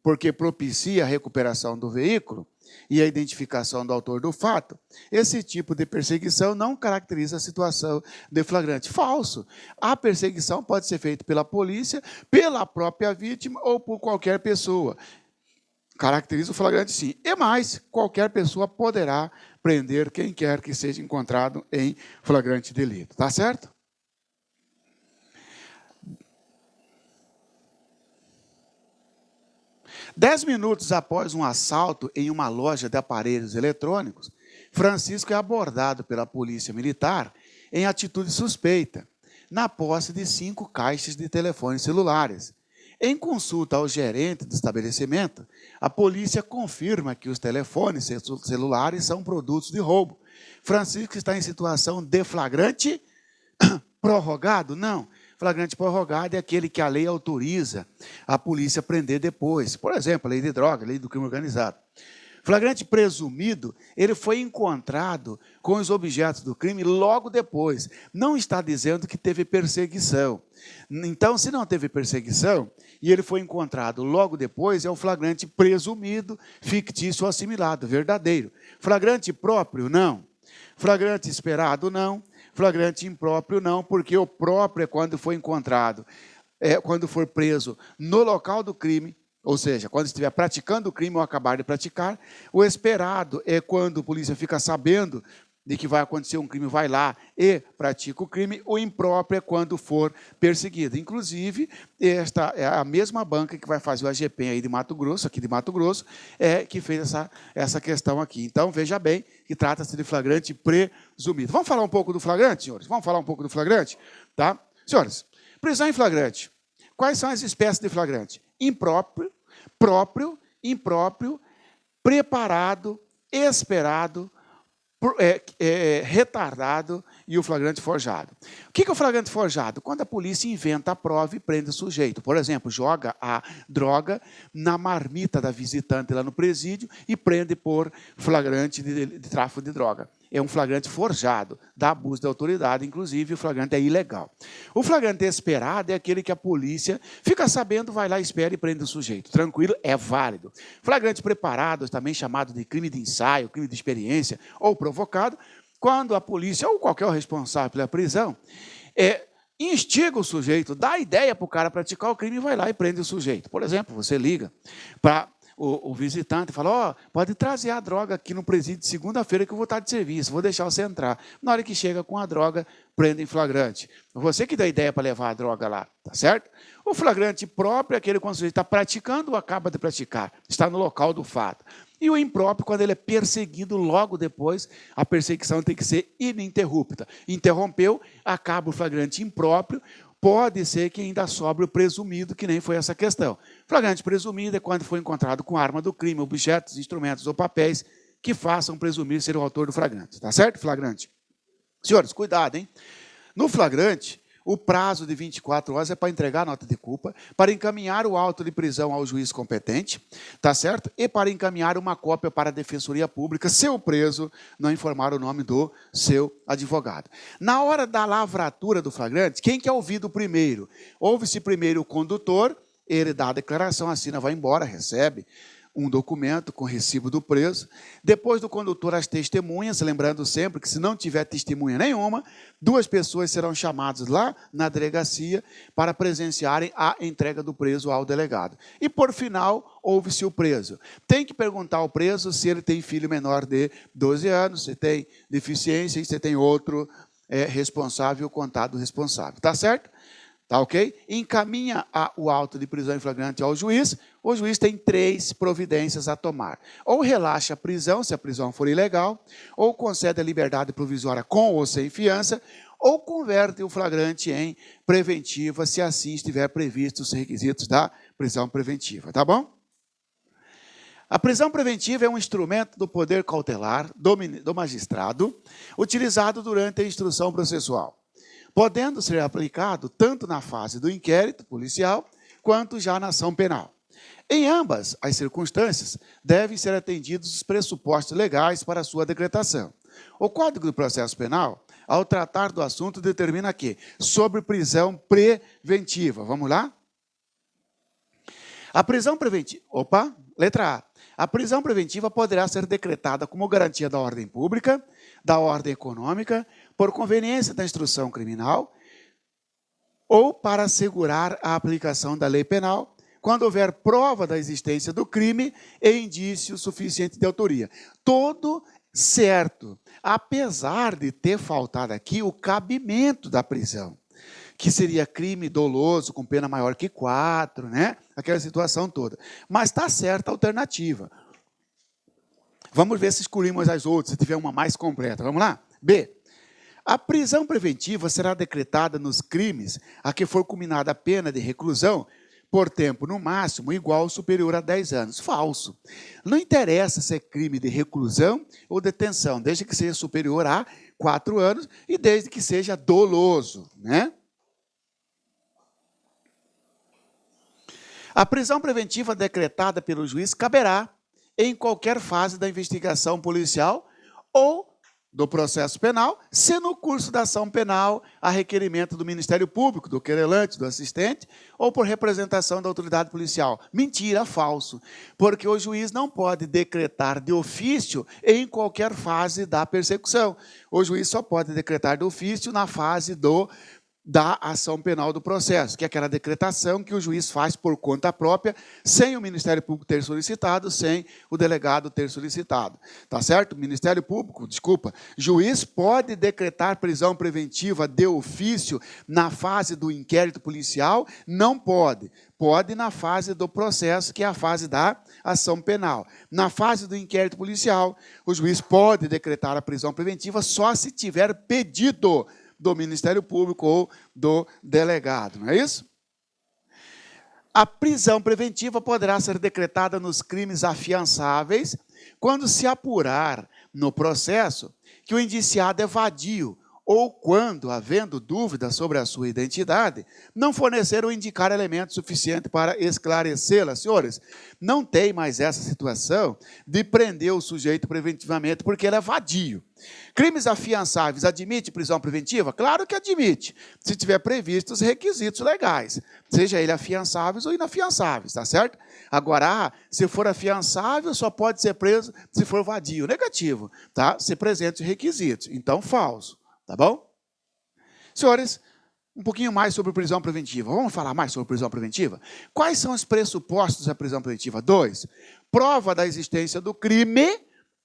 porque propicia a recuperação do veículo e a identificação do autor do fato, esse tipo de perseguição não caracteriza a situação de flagrante. Falso. A perseguição pode ser feita pela polícia, pela própria vítima ou por qualquer pessoa. Caracteriza o flagrante, sim. E mais, qualquer pessoa poderá prender quem quer que seja encontrado em flagrante delito. Tá certo? Dez minutos após um assalto em uma loja de aparelhos eletrônicos, Francisco é abordado pela polícia militar em atitude suspeita, na posse de 5 caixas de telefones celulares. Em consulta ao gerente do estabelecimento, a polícia confirma que os telefones celulares são produtos de roubo. Francisco está em situação de flagrante prorrogado? Não. Flagrante prorrogado é aquele que a lei autoriza a polícia prender depois. Por exemplo, a lei de droga, a lei do crime organizado. Flagrante presumido, ele foi encontrado com os objetos do crime logo depois. Não está dizendo que teve perseguição. Então, se não teve perseguição e ele foi encontrado logo depois, é o flagrante presumido, fictício ou assimilado, verdadeiro. Flagrante próprio, não. Flagrante esperado, não. Flagrante impróprio, não, porque o próprio é quando foi encontrado, quando for preso no local do crime, ou seja, quando estiver praticando o crime ou acabar de praticar. O esperado é quando a polícia fica sabendo de que vai acontecer um crime, vai lá e pratica o crime. O impróprio é quando for perseguido. Inclusive, esta é a mesma banca que vai fazer o AGP aí de Mato Grosso, aqui de Mato Grosso, que fez essa questão aqui. Então, veja bem que trata-se de flagrante presumido. Vamos falar um pouco do flagrante, senhores? Vamos falar um pouco do flagrante? Tá? Senhores, prisão em flagrante. Quais são as espécies de flagrante? Impróprio, próprio, impróprio, preparado, esperado, retardado e o flagrante forjado. O que é o flagrante forjado? Quando a polícia inventa a prova e prende o sujeito. Por exemplo, joga a droga na marmita da visitante lá no presídio e prende por flagrante de tráfico de droga. É um flagrante forjado, dá abuso de autoridade, inclusive o flagrante é ilegal. O flagrante esperado é aquele que a polícia fica sabendo, vai lá, espera e prende o sujeito. Tranquilo, é válido. Flagrante preparado, também chamado de crime de ensaio, crime de experiência ou provocado, quando a polícia ou qualquer responsável pela prisão instiga o sujeito, dá ideia para o cara praticar o crime e vai lá e prende o sujeito. Por exemplo, você liga para o visitante e fala, ó, pode trazer a droga aqui no presídio de segunda-feira que eu vou estar de serviço, vou deixar você entrar. Na hora que chega com a droga, prende em flagrante. Você que dá ideia para levar a droga lá, tá certo? O flagrante próprio é aquele quando o sujeito está praticando ou acaba de praticar, está no local do fato. E o impróprio, quando ele é perseguido logo depois, a perseguição tem que ser ininterrupta. Interrompeu, acaba o flagrante impróprio, pode ser que ainda sobre o presumido, que nem foi essa questão. Flagrante presumido é quando foi encontrado com arma do crime, objetos, instrumentos ou papéis que façam presumir ser o autor do flagrante. Tá certo, flagrante? Senhores, cuidado, hein? No flagrante, o prazo de 24 horas é para entregar a nota de culpa, para encaminhar o auto de prisão ao juiz competente, tá certo? E para encaminhar uma cópia para a Defensoria Pública, se o preso não informar o nome do seu advogado. Na hora da lavratura do flagrante, quem que é ouvido primeiro? Ouve-se primeiro o condutor, ele dá a declaração, assina, vai embora, recebe um documento com recibo do preso. Depois do condutor, as testemunhas, lembrando sempre que se não tiver testemunha nenhuma, 2 pessoas serão chamadas lá na delegacia para presenciarem a entrega do preso ao delegado. E, por final, ouve-se o preso. Tem que perguntar ao preso se ele tem filho menor de 12 anos, se tem deficiência e se tem outro responsável, contado responsável. Tá certo? Tá ok? Encaminha o auto de prisão em flagrante ao juiz. O juiz tem 3 providências a tomar. Ou relaxa a prisão, se a prisão for ilegal, ou concede a liberdade provisória com ou sem fiança, ou converte o flagrante em preventiva, se assim estiver previsto os requisitos da prisão preventiva. Tá bom? A prisão preventiva é um instrumento do poder cautelar do magistrado, utilizado durante a instrução processual, podendo ser aplicado tanto na fase do inquérito policial, quanto já na ação penal. Em ambas as circunstâncias, devem ser atendidos os pressupostos legais para a sua decretação. O Código de Processo Penal, ao tratar do assunto, determina que, sobre prisão preventiva, vamos lá? A prisão preventiva, letra A. A prisão preventiva poderá ser decretada como garantia da ordem pública, da ordem econômica, por conveniência da instrução criminal, ou para assegurar a aplicação da lei penal, quando houver prova da existência do crime e indício suficiente de autoria. Todo certo, apesar de ter faltado aqui o cabimento da prisão, que seria crime doloso com pena maior que 4, né? Aquela situação toda. Mas está certa a alternativa. Vamos ver se excluímos as outras, se tiver uma mais completa. Vamos lá? B. A prisão preventiva será decretada nos crimes a que for culminada a pena de reclusão por tempo, no máximo, igual ou superior a 10 anos. Falso. Não interessa se é crime de reclusão ou detenção, desde que seja superior a 4 anos e desde que seja doloso, né? A prisão preventiva decretada pelo juiz caberá em qualquer fase da investigação policial ou do processo penal, se no curso da ação penal a requerimento do Ministério Público, do querelante, do assistente, ou por representação da autoridade policial. Mentira, falso. Porque o juiz não pode decretar de ofício em qualquer fase da persecução. O juiz só pode decretar de ofício na fase da ação penal do processo, que é aquela decretação que o juiz faz por conta própria, sem o Ministério Público ter solicitado, sem o delegado ter solicitado. Tá certo? Ministério Público, juiz pode decretar prisão preventiva de ofício na fase do inquérito policial? Não pode. Pode na fase do processo, que é a fase da ação penal. Na fase do inquérito policial, o juiz pode decretar a prisão preventiva só se tiver pedido do Ministério Público ou do delegado, não é isso? A prisão preventiva poderá ser decretada nos crimes afiançáveis quando se apurar no processo que o indiciado é vadio ou quando, havendo dúvida sobre a sua identidade, não fornecer ou indicar elemento suficiente para esclarecê-la. Senhores, não tem mais essa situação de prender o sujeito preventivamente porque ele é vadio. Crimes afiançáveis, admite prisão preventiva? Claro que admite, se tiver previsto os requisitos legais, seja ele afiançáveis ou inafiançáveis, tá certo? Agora, se for afiançável, só pode ser preso se for vadio. Negativo, tá? Se presente os requisitos, então falso, tá bom? Senhores, um pouquinho mais sobre prisão preventiva. Vamos falar mais sobre prisão preventiva? Quais são os pressupostos da prisão preventiva? 2. prova da existência do crime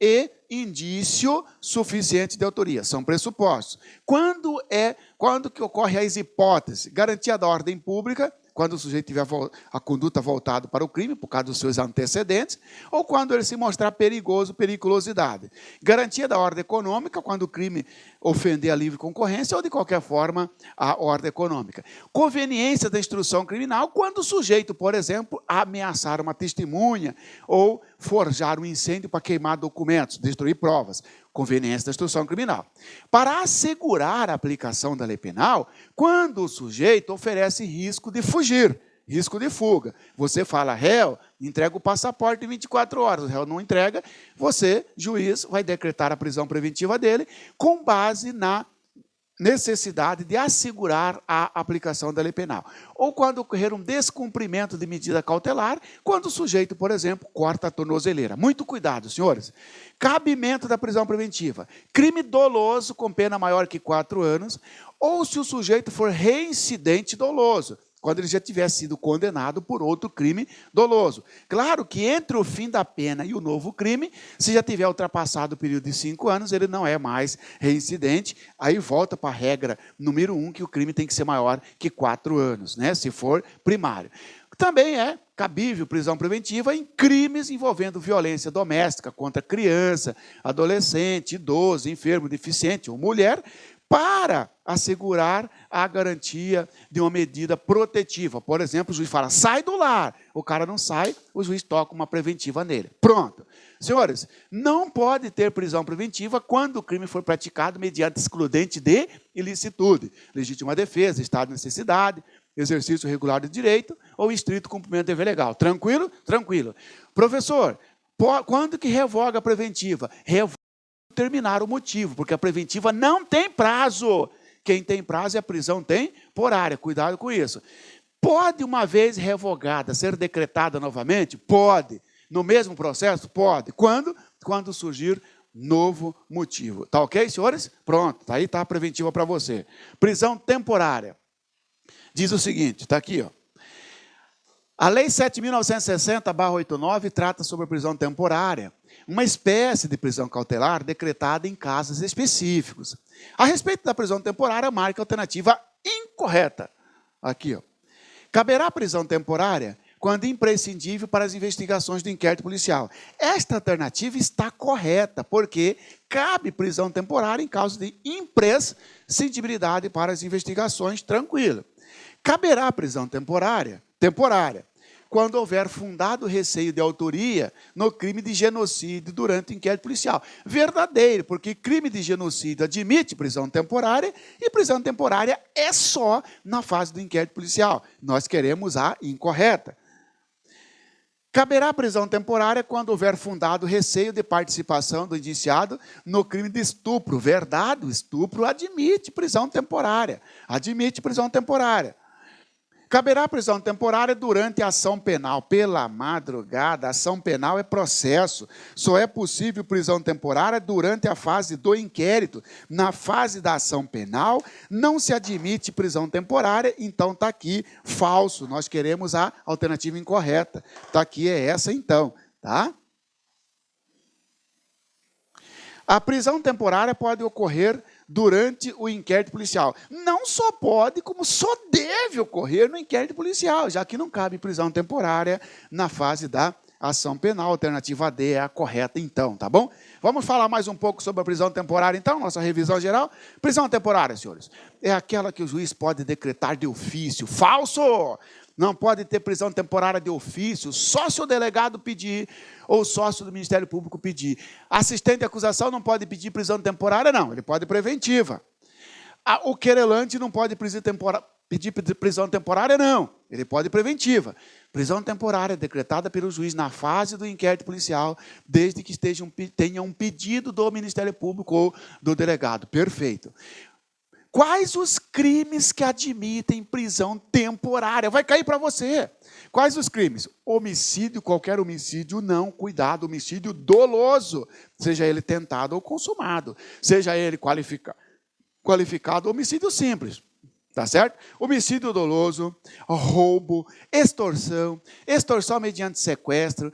e indício suficiente de autoria. São pressupostos. Quando que ocorre as hipóteses? Garantia da ordem pública, quando o sujeito tiver a conduta voltada para o crime, por causa dos seus antecedentes, ou quando ele se mostrar perigoso, periculosidade. Garantia da ordem econômica, quando o crime ofender a livre concorrência ou, de qualquer forma, a ordem econômica. Conveniência da instrução criminal, quando o sujeito, por exemplo, ameaçar uma testemunha ou forjar um incêndio para queimar documentos, destruir provas. Conveniência da instrução criminal. Para assegurar a aplicação da lei penal, quando o sujeito oferece risco de fugir, risco de fuga. Você fala, réu, entrega o passaporte em 24 horas. O réu não entrega, você, juiz, vai decretar a prisão preventiva dele com base na necessidade de assegurar a aplicação da lei penal. Ou quando ocorrer um descumprimento de medida cautelar, quando o sujeito, por exemplo, corta a tornozeleira. Muito cuidado, senhores. Cabimento da prisão preventiva. Crime doloso com pena maior que 4 anos, ou se o sujeito for reincidente doloso, quando ele já tiver sido condenado por outro crime doloso. Claro que entre o fim da pena e o novo crime, se já tiver ultrapassado o período de 5 anos, ele não é mais reincidente, aí volta para a regra número 1, que o crime tem que ser maior que 4 anos, né, se for primário. Também é cabível prisão preventiva em crimes envolvendo violência doméstica contra criança, adolescente, idoso, enfermo, deficiente ou mulher, para assegurar a garantia de uma medida protetiva. Por exemplo, o juiz fala, sai do lar. O cara não sai, o juiz toca uma preventiva nele. Pronto. Senhores, não pode ter prisão preventiva quando o crime for praticado mediante excludente de ilicitude, legítima defesa, estado de necessidade, exercício regular de direito ou estrito cumprimento do dever legal. Tranquilo? Tranquilo. Professor, quando que revoga a preventiva? Revoga terminar o motivo, porque a preventiva não tem prazo. Quem tem prazo é a prisão temporária. Cuidado com isso. Pode, uma vez revogada, ser decretada novamente? Pode. No mesmo processo? Pode. Quando? Quando surgir novo motivo. Tá ok, senhores? Pronto. Aí está a preventiva para você. Prisão temporária. Diz o seguinte, está aqui, ó. A Lei 7.960/89 trata sobre a prisão temporária, uma espécie de prisão cautelar decretada em casos específicos. A respeito da prisão temporária, marca a alternativa incorreta. Aqui, ó. Caberá prisão temporária quando imprescindível para as investigações do inquérito policial. Esta alternativa está correta, porque cabe prisão temporária em caso de imprescindibilidade para as investigações, tranquilo. Caberá prisão temporária, quando houver fundado receio de autoria no crime de genocídio durante o inquérito policial. Verdadeiro, porque crime de genocídio admite prisão temporária e prisão temporária é só na fase do inquérito policial. Nós queremos a incorreta. Caberá prisão temporária quando houver fundado receio de participação do indiciado no crime de estupro. Verdade, o estupro admite prisão temporária. Admite prisão temporária. Caberá prisão temporária durante a ação penal. Pela madrugada, a ação penal é processo. Só é possível prisão temporária durante a fase do inquérito. Na fase da ação penal, não se admite prisão temporária, então está aqui falso. Nós queremos a alternativa incorreta. Está aqui, é essa então, tá? A prisão temporária pode ocorrer durante o inquérito policial. Não só pode, como só deve ocorrer no inquérito policial, já que não cabe prisão temporária na fase da ação penal. A alternativa D é a correta, então, tá bom? Vamos falar mais um pouco sobre a prisão temporária, então, nossa revisão geral. Prisão temporária, senhores, é aquela que o juiz pode decretar de ofício. Falso! Não pode ter prisão temporária de ofício, só se o delegado pedir ou sócio do Ministério Público pedir. Assistente de acusação não pode pedir prisão temporária, não. Ele pode preventiva. O querelante não pode pedir prisão temporária, não. Ele pode preventiva. Prisão temporária decretada pelo juiz na fase do inquérito policial, desde que tenha um pedido do Ministério Público ou do delegado. Perfeito. Quais os crimes que admitem prisão temporária? Vai cair para você. Quais os crimes? Homicídio, qualquer homicídio, não. Cuidado, homicídio doloso, seja ele tentado ou consumado. Seja ele qualificado, homicídio simples. Tá certo? Homicídio doloso, roubo, extorsão mediante sequestro,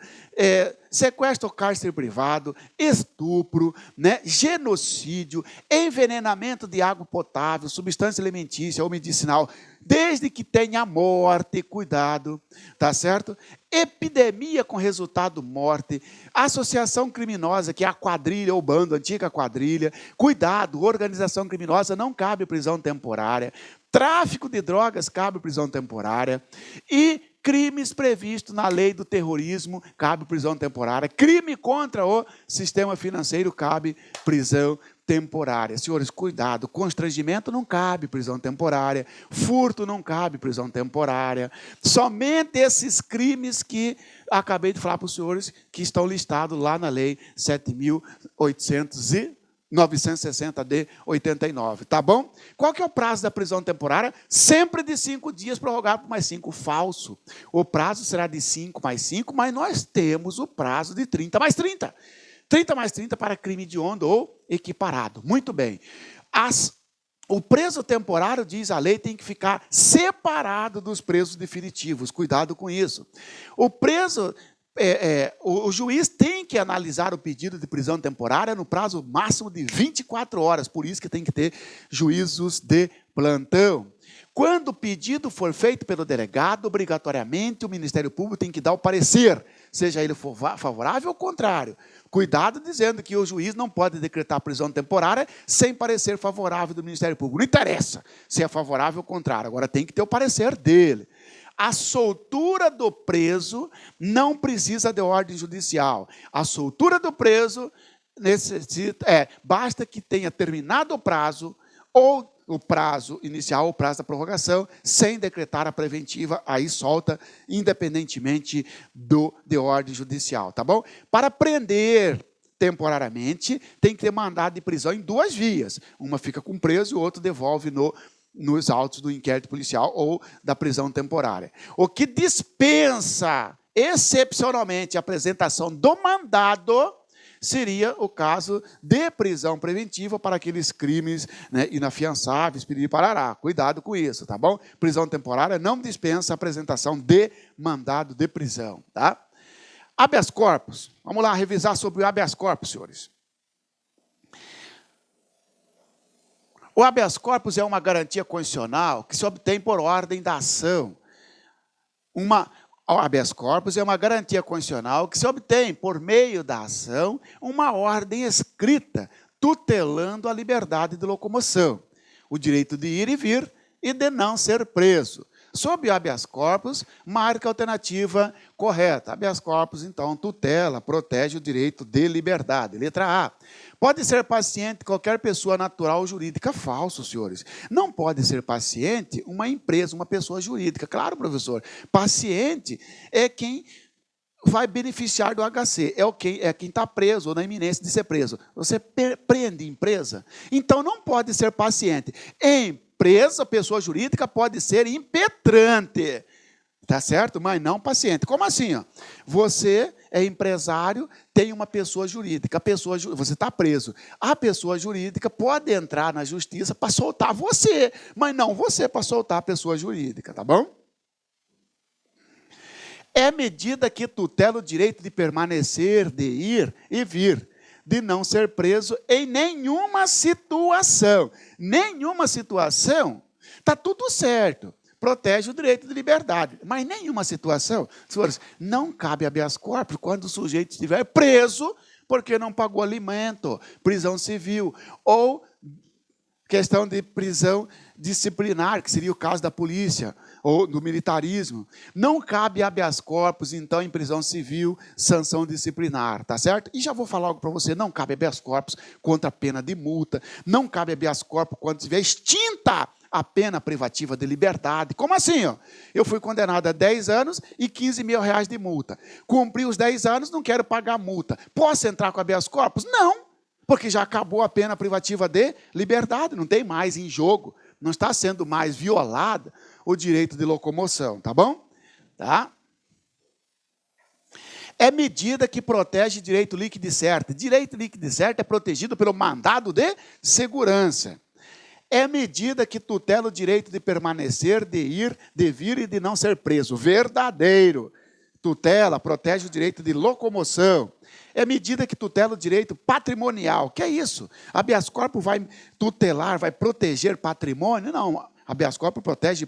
sequestro ou cárcere privado, estupro, né, genocídio, envenenamento de água potável, substância alimentícia ou medicinal, desde que tenha morte, cuidado, tá certo? Epidemia com resultado morte, associação criminosa, que é a quadrilha ou bando, antiga quadrilha, cuidado, organização criminosa, não cabe prisão temporária, tráfico de drogas, cabe prisão temporária, e crimes previstos na lei do terrorismo, cabe prisão temporária, crime contra o sistema financeiro, cabe prisão temporária. Senhores, cuidado, constrangimento não cabe prisão temporária, furto não cabe prisão temporária, somente esses crimes que acabei de falar para os senhores, que estão listados lá na lei 7.960 de 89, tá bom? Qual que é o prazo da prisão temporária? Sempre de 5 dias, prorrogado por mais 5, falso. O prazo será de 5 mais 5, mas nós temos o prazo de 30 mais 30. 30 mais 30 para crime hediondo ou equiparado. Muito bem. O preso temporário, diz a lei, tem que ficar separado dos presos definitivos. Cuidado com isso. O preso... o juiz tem que analisar o pedido de prisão temporária no prazo máximo de 24 horas, por isso que tem que ter juízos de plantão. Quando o pedido for feito pelo delegado, obrigatoriamente o Ministério Público tem que dar o parecer, seja ele favorável ou contrário. Cuidado dizendo que o juiz não pode decretar prisão temporária sem parecer favorável do Ministério Público. Não interessa se é favorável ou contrário, agora tem que ter o parecer dele. A soltura do preso não precisa de ordem judicial. A soltura do preso basta que tenha terminado o prazo, ou o prazo inicial, ou o prazo da prorrogação, sem decretar a preventiva, aí solta, independentemente de ordem judicial, tá bom? Para prender temporariamente, tem que ter mandado de prisão em 2 vias. Uma fica com o preso e o outro devolve nos autos do inquérito policial ou da prisão temporária. O que dispensa, excepcionalmente, a apresentação do mandado seria o caso de prisão preventiva para aqueles crimes, né, inafiançáveis, piriri parará. Cuidado com isso, tá bom? Prisão temporária não dispensa a apresentação de mandado de prisão, tá? Habeas corpus. Vamos lá revisar sobre o habeas corpus, senhores. O habeas corpus é uma garantia constitucional que se obtém por ordem da ação. O habeas corpus é uma garantia constitucional que se obtém por meio da ação uma ordem escrita tutelando a liberdade de locomoção, o direito de ir e vir e de não ser preso. Sob o habeas corpus, marca a alternativa correta. Habeas corpus, então, tutela, protege o direito de liberdade. Letra A. Pode ser paciente qualquer pessoa natural ou jurídica. Falso, senhores. Não pode ser paciente uma empresa, uma pessoa jurídica. Claro, professor. Paciente é quem vai beneficiar do HC. É quem está preso ou na iminência de ser preso. Você prende empresa? Então, não pode ser paciente. Empresa, pessoa jurídica, pode ser impetrante. Tá certo? Mas não paciente. Como assim? Ó? Você é empresário, tem uma pessoa jurídica. Você está preso. A pessoa jurídica pode entrar na justiça para soltar você, mas não você para soltar a pessoa jurídica, tá bom? É medida que tutela o direito de permanecer, de ir e vir, de não ser preso em nenhuma situação. Nenhuma situação, está tudo certo. Protege o direito de liberdade. Mas nenhuma situação, senhores, não cabe habeas corpus quando o sujeito estiver preso porque não pagou alimento, prisão civil, ou questão de prisão disciplinar, que seria o caso da polícia, ou do militarismo. Não cabe habeas corpus, então, em prisão civil, sanção disciplinar, tá certo? E já vou falar algo para você, não cabe habeas corpus contra a pena de multa, não cabe habeas corpus quando estiver extinta a pena privativa de liberdade. Como assim? Ó? Eu fui condenado a 10 anos e 15 mil reais de multa. Cumpri os 10 anos, não quero pagar multa. Posso entrar com habeas corpus? Não, porque já acabou a pena privativa de liberdade, não tem mais em jogo, não está sendo mais violado o direito de locomoção, tá bom? Tá? É medida que protege direito líquido e certo. Direito líquido e certo é protegido pelo mandado de segurança. É medida que tutela o direito de permanecer, de ir, de vir e de não ser preso. Verdadeiro. Tutela protege o direito de locomoção. É medida que tutela o direito patrimonial. Que é isso? Habeas corpus vai tutelar, vai proteger patrimônio? Não, habeas corpus protege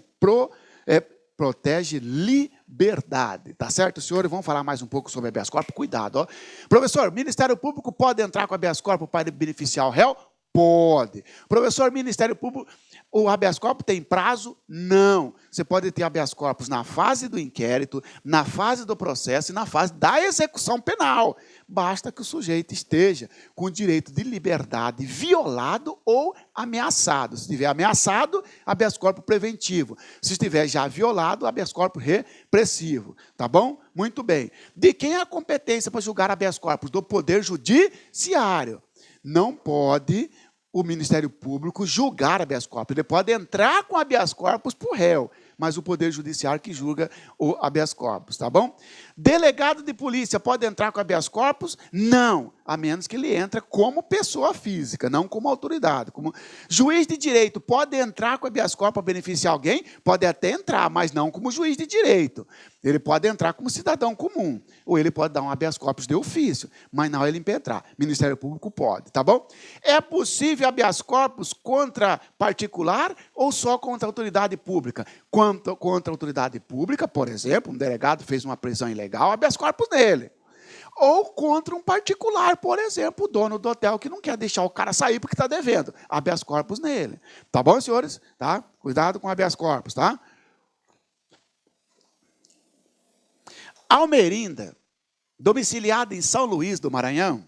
liberdade. Tá certo, senhores? Vamos falar mais um pouco sobre habeas corpus? Cuidado, ó. Professor, o Ministério Público pode entrar com habeas corpus para beneficiar o réu? Pode. Professor, Ministério Público, o habeas corpus tem prazo? Não. Você pode ter habeas corpus na fase do inquérito, na fase do processo e na fase da execução penal. Basta que o sujeito esteja com o direito de liberdade violado ou ameaçado. Se estiver ameaçado, habeas corpus preventivo. Se estiver já violado, habeas corpus repressivo. Tá bom? Muito bem. De quem é a competência para julgar habeas corpus? Do Poder Judiciário. Não pode o Ministério Público julgar habeas corpus. Ele pode entrar com habeas corpus para o réu, mas o Poder Judiciário que julga o habeas corpus, tá bom? Delegado de polícia pode entrar com habeas corpus? Não, a menos que ele entre como pessoa física, não como autoridade. Como juiz de direito pode entrar com habeas corpus para beneficiar alguém? Pode até entrar, mas não como juiz de direito. Ele pode entrar como cidadão comum, ou ele pode dar um habeas corpus de ofício, mas não ele impetrar. Ministério Público pode, tá bom? É possível habeas corpus contra particular ou só contra a autoridade pública? Contra a autoridade pública, por exemplo, um delegado fez uma prisão ilegal, habeas corpus nele. Ou contra um particular, por exemplo, o dono do hotel que não quer deixar o cara sair porque está devendo. Habeas corpus nele. Tá bom, senhores? Tá? Cuidado com habeas corpus, tá? Almerinda, domiciliada em São Luís do Maranhão,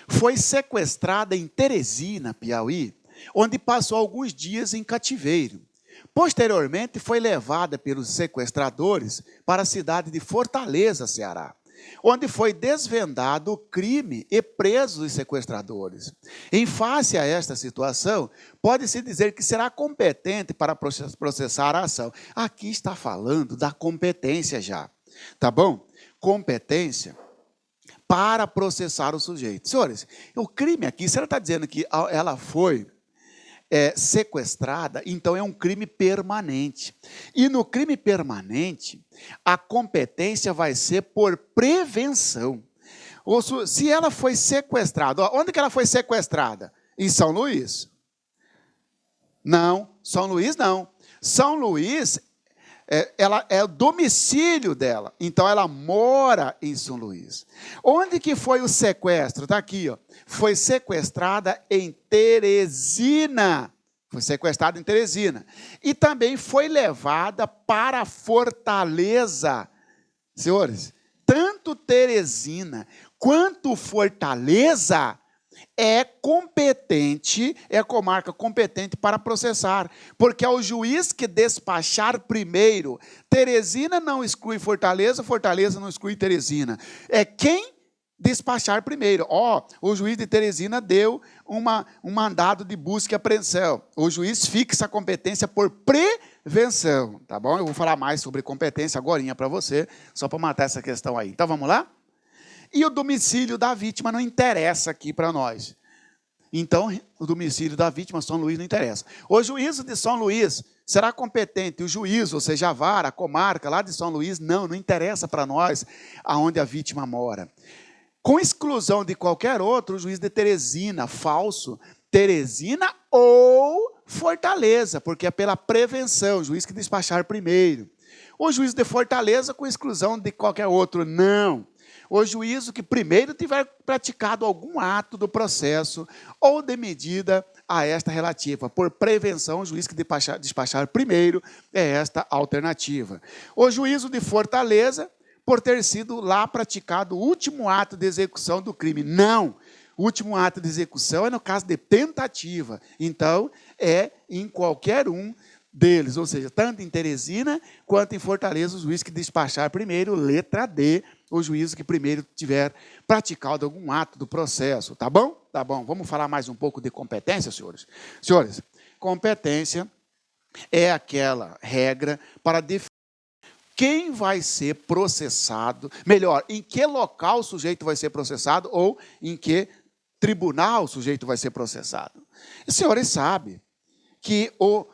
foi sequestrada em Teresina, Piauí, onde passou alguns dias em cativeiro. Posteriormente, foi levada pelos sequestradores para a cidade de Fortaleza, Ceará, onde foi desvendado o crime e presos os sequestradores. Em face a esta situação, pode-se dizer que será competente para processar a ação. Aqui está falando da competência já, tá bom? Competência para processar o sujeito. Senhores, o crime aqui, se ela está dizendo que ela foi sequestrada, então é um crime permanente. E no crime permanente, a competência vai ser por prevenção. Se ela foi sequestrada, onde que ela foi sequestrada? Em São Luís? Não, São Luís não. São Luís, ela é o domicílio dela, então ela mora em São Luís. Onde que foi o sequestro? Está aqui, ó. Foi sequestrada em Teresina. Foi sequestrada em Teresina. E também foi levada para Fortaleza. Senhores, tanto Teresina quanto Fortaleza é competente, é comarca competente para processar, porque é o juiz que despachar primeiro. Teresina não exclui Fortaleza, Fortaleza não exclui Teresina. É quem despachar primeiro. O juiz de Teresina deu um mandado de busca e apreensão. O juiz fixa a competência por prevenção, tá bom? Eu vou falar mais sobre competência agorinha para você, só para matar essa questão aí. Então, vamos lá? E o domicílio da vítima não interessa aqui para nós. Então, o domicílio da vítima, São Luís, não interessa. O juízo de São Luís será competente. O juízo, ou seja, a vara, a comarca lá de São Luís, não interessa para nós aonde a vítima mora. Com exclusão de qualquer outro, o juiz de Teresina, falso, Teresina ou Fortaleza, porque é pela prevenção, o juiz que despachar primeiro. O juiz de Fortaleza, com exclusão de qualquer outro, não. O juízo que primeiro tiver praticado algum ato do processo ou de medida a esta relativa. Por prevenção, o juiz que despachar primeiro é esta alternativa. O juízo de Fortaleza, por ter sido lá praticado o último ato de execução do crime. Não! O último ato de execução é no caso de tentativa. Então, é em qualquer um deles, ou seja, tanto em Teresina quanto em Fortaleza, o juiz que despachar primeiro, letra D, o juízo que primeiro tiver praticado algum ato do processo, tá bom? Tá bom, vamos falar mais um pouco de competência, senhores? Senhores, competência é aquela regra para definir quem vai ser processado, melhor, em que local o sujeito vai ser processado ou em que tribunal o sujeito vai ser processado. Os senhores sabem que o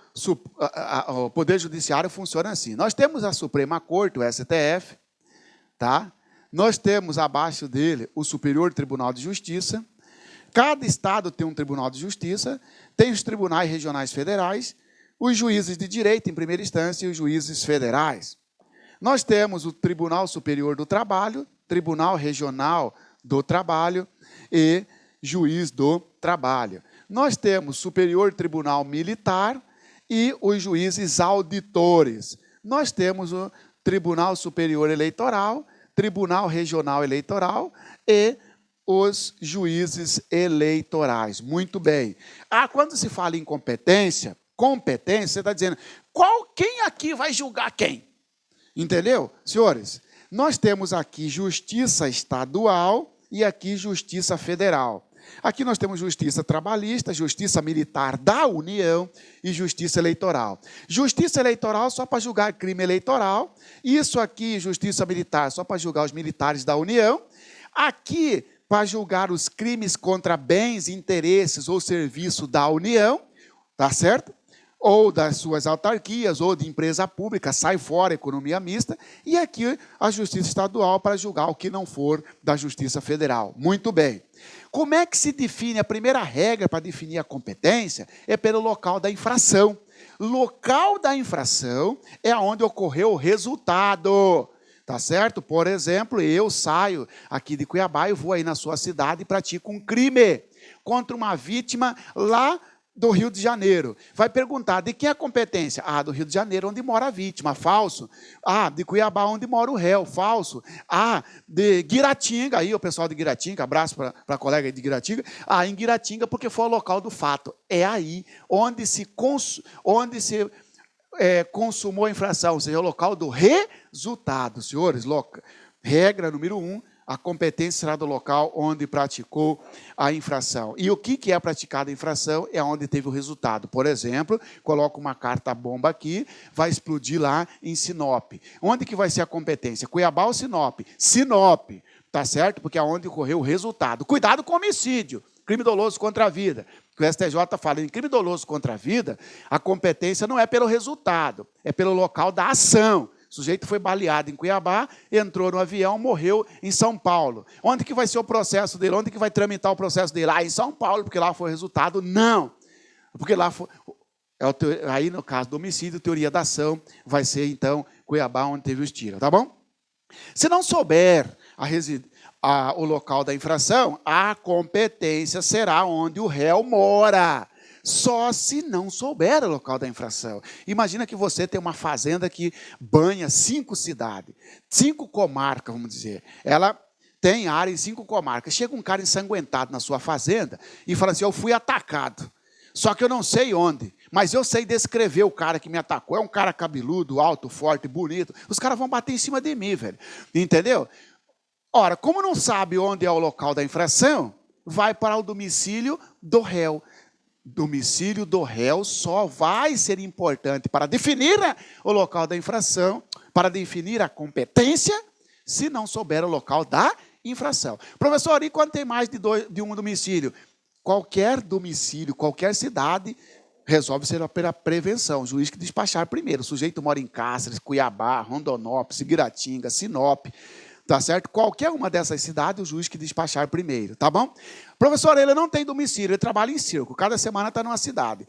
Poder Judiciário funciona assim. Nós temos a Suprema Corte, o STF, tá? Nós temos abaixo dele o Superior Tribunal de Justiça. Cada estado tem um Tribunal de Justiça, tem os tribunais regionais federais, os juízes de direito em primeira instância e os juízes federais. Nós temos o Tribunal Superior do Trabalho, Tribunal Regional do Trabalho e Juiz do Trabalho. Nós temos Superior Tribunal Militar e os juízes auditores. Nós temos o Tribunal Superior Eleitoral, Tribunal Regional Eleitoral e os juízes eleitorais. Muito bem. Quando se fala em competência, você está dizendo, quem aqui vai julgar quem? Entendeu? Senhores, nós temos aqui justiça estadual e aqui justiça federal. Aqui nós temos justiça trabalhista, justiça militar da União e justiça eleitoral. Justiça eleitoral só para julgar crime eleitoral. Isso aqui, justiça militar, só para julgar os militares da União. Aqui, para julgar os crimes contra bens, interesses ou serviço da União, tá certo? Ou das suas autarquias, ou de empresa pública, sai fora, economia mista. E aqui, a justiça estadual para julgar o que não for da justiça federal. Muito bem. Como é que se define? A primeira regra para definir a competência é pelo local da infração. Local da infração é onde ocorreu o resultado. Tá certo? Por exemplo, eu saio aqui de Cuiabá e vou aí na sua cidade e pratico um crime contra uma vítima lá do Rio de Janeiro. Vai perguntar, de quem é a competência? Do Rio de Janeiro, onde mora a vítima. Falso. De Cuiabá, onde mora o réu. Falso. De Guiratinga, aí o pessoal de Guiratinga, abraço para a colega de Guiratinga. Em Guiratinga, porque foi o local do fato. É aí onde se consumou a infração, ou seja, o local do resultado. Senhores, regra número 1, a competência será do local onde praticou a infração. E o que é praticada a infração? É onde teve o resultado. Por exemplo, coloca uma carta-bomba aqui, vai explodir lá em Sinop. Onde que vai ser a competência? Cuiabá ou Sinop? Sinop, tá certo? Porque é onde ocorreu o resultado. Cuidado com homicídio, crime doloso contra a vida. O STJ fala em crime doloso contra a vida, a competência não é pelo resultado, é pelo local da ação. O sujeito foi baleado em Cuiabá, entrou no avião, morreu em São Paulo. Onde que vai ser o processo dele? Onde que vai tramitar o processo dele? Em São Paulo, porque lá foi o resultado? Não. Porque lá foi... Aí, no caso do homicídio, teoria da ação, vai ser, então, Cuiabá, onde teve os tiros, tá bom? Se não souber o local da infração, a competência será onde o réu mora. Só se não souber o local da infração. Imagina que você tem uma fazenda que banha 5 cidades, 5 comarcas, vamos dizer. Ela tem área em 5 comarcas. Chega um cara ensanguentado na sua fazenda e fala assim, eu fui atacado, só que eu não sei onde, mas eu sei descrever o cara que me atacou. É um cara cabeludo, alto, forte, bonito. Os caras vão bater em cima de mim, velho. Entendeu? Ora, como não sabe onde é o local da infração, vai para o domicílio do réu. Domicílio do réu só vai ser importante para definir o local da infração, para definir a competência, se não souber o local da infração. Professor, e quando tem mais de um domicílio? Qualquer domicílio, qualquer cidade, resolve ser pela prevenção. O juiz que despachar primeiro. O sujeito mora em Cáceres, Cuiabá, Rondonópolis, Guiratinga, Sinop. Tá certo? Qualquer uma dessas cidades, o juiz que despachar primeiro, tá bom? Professor, ele não tem domicílio, ele trabalha em circo, cada semana está numa cidade.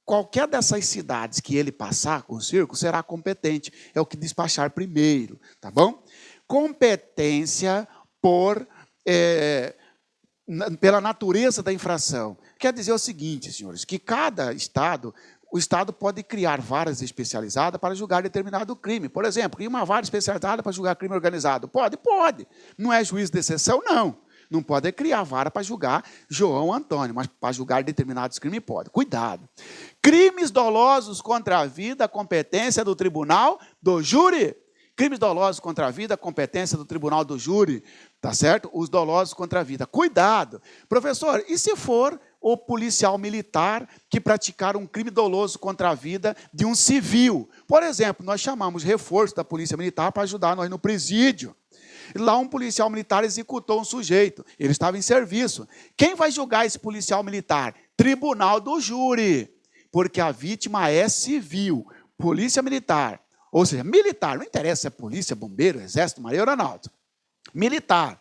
Qualquer dessas cidades que ele passar com o circo, será competente, é o que despachar primeiro, tá bom? Competência pela natureza da infração. Quer dizer o seguinte, senhores, que cada estado... O Estado pode criar varas especializadas para julgar determinado crime. Por exemplo, cria uma vara especializada para julgar crime organizado. Pode? Pode. Não é juiz de exceção? Não. Não pode criar vara para julgar João Antônio, mas para julgar determinados crimes pode. Cuidado. Crimes dolosos contra a vida, a competência do tribunal do júri. Crimes dolosos contra a vida, a competência do tribunal do júri. Tá certo? Os dolosos contra a vida. Cuidado. Professor, e se for o policial militar que praticar um crime doloso contra a vida de um civil? Por exemplo, nós chamamos reforço da polícia militar para ajudar nós no presídio. Lá um policial militar executou um sujeito, ele estava em serviço. Quem vai julgar esse policial militar? Tribunal do júri, porque a vítima é civil. Polícia militar, Ou seja, militar, não interessa se é polícia, bombeiro, exército, marinha ou aeronáutica. Militar,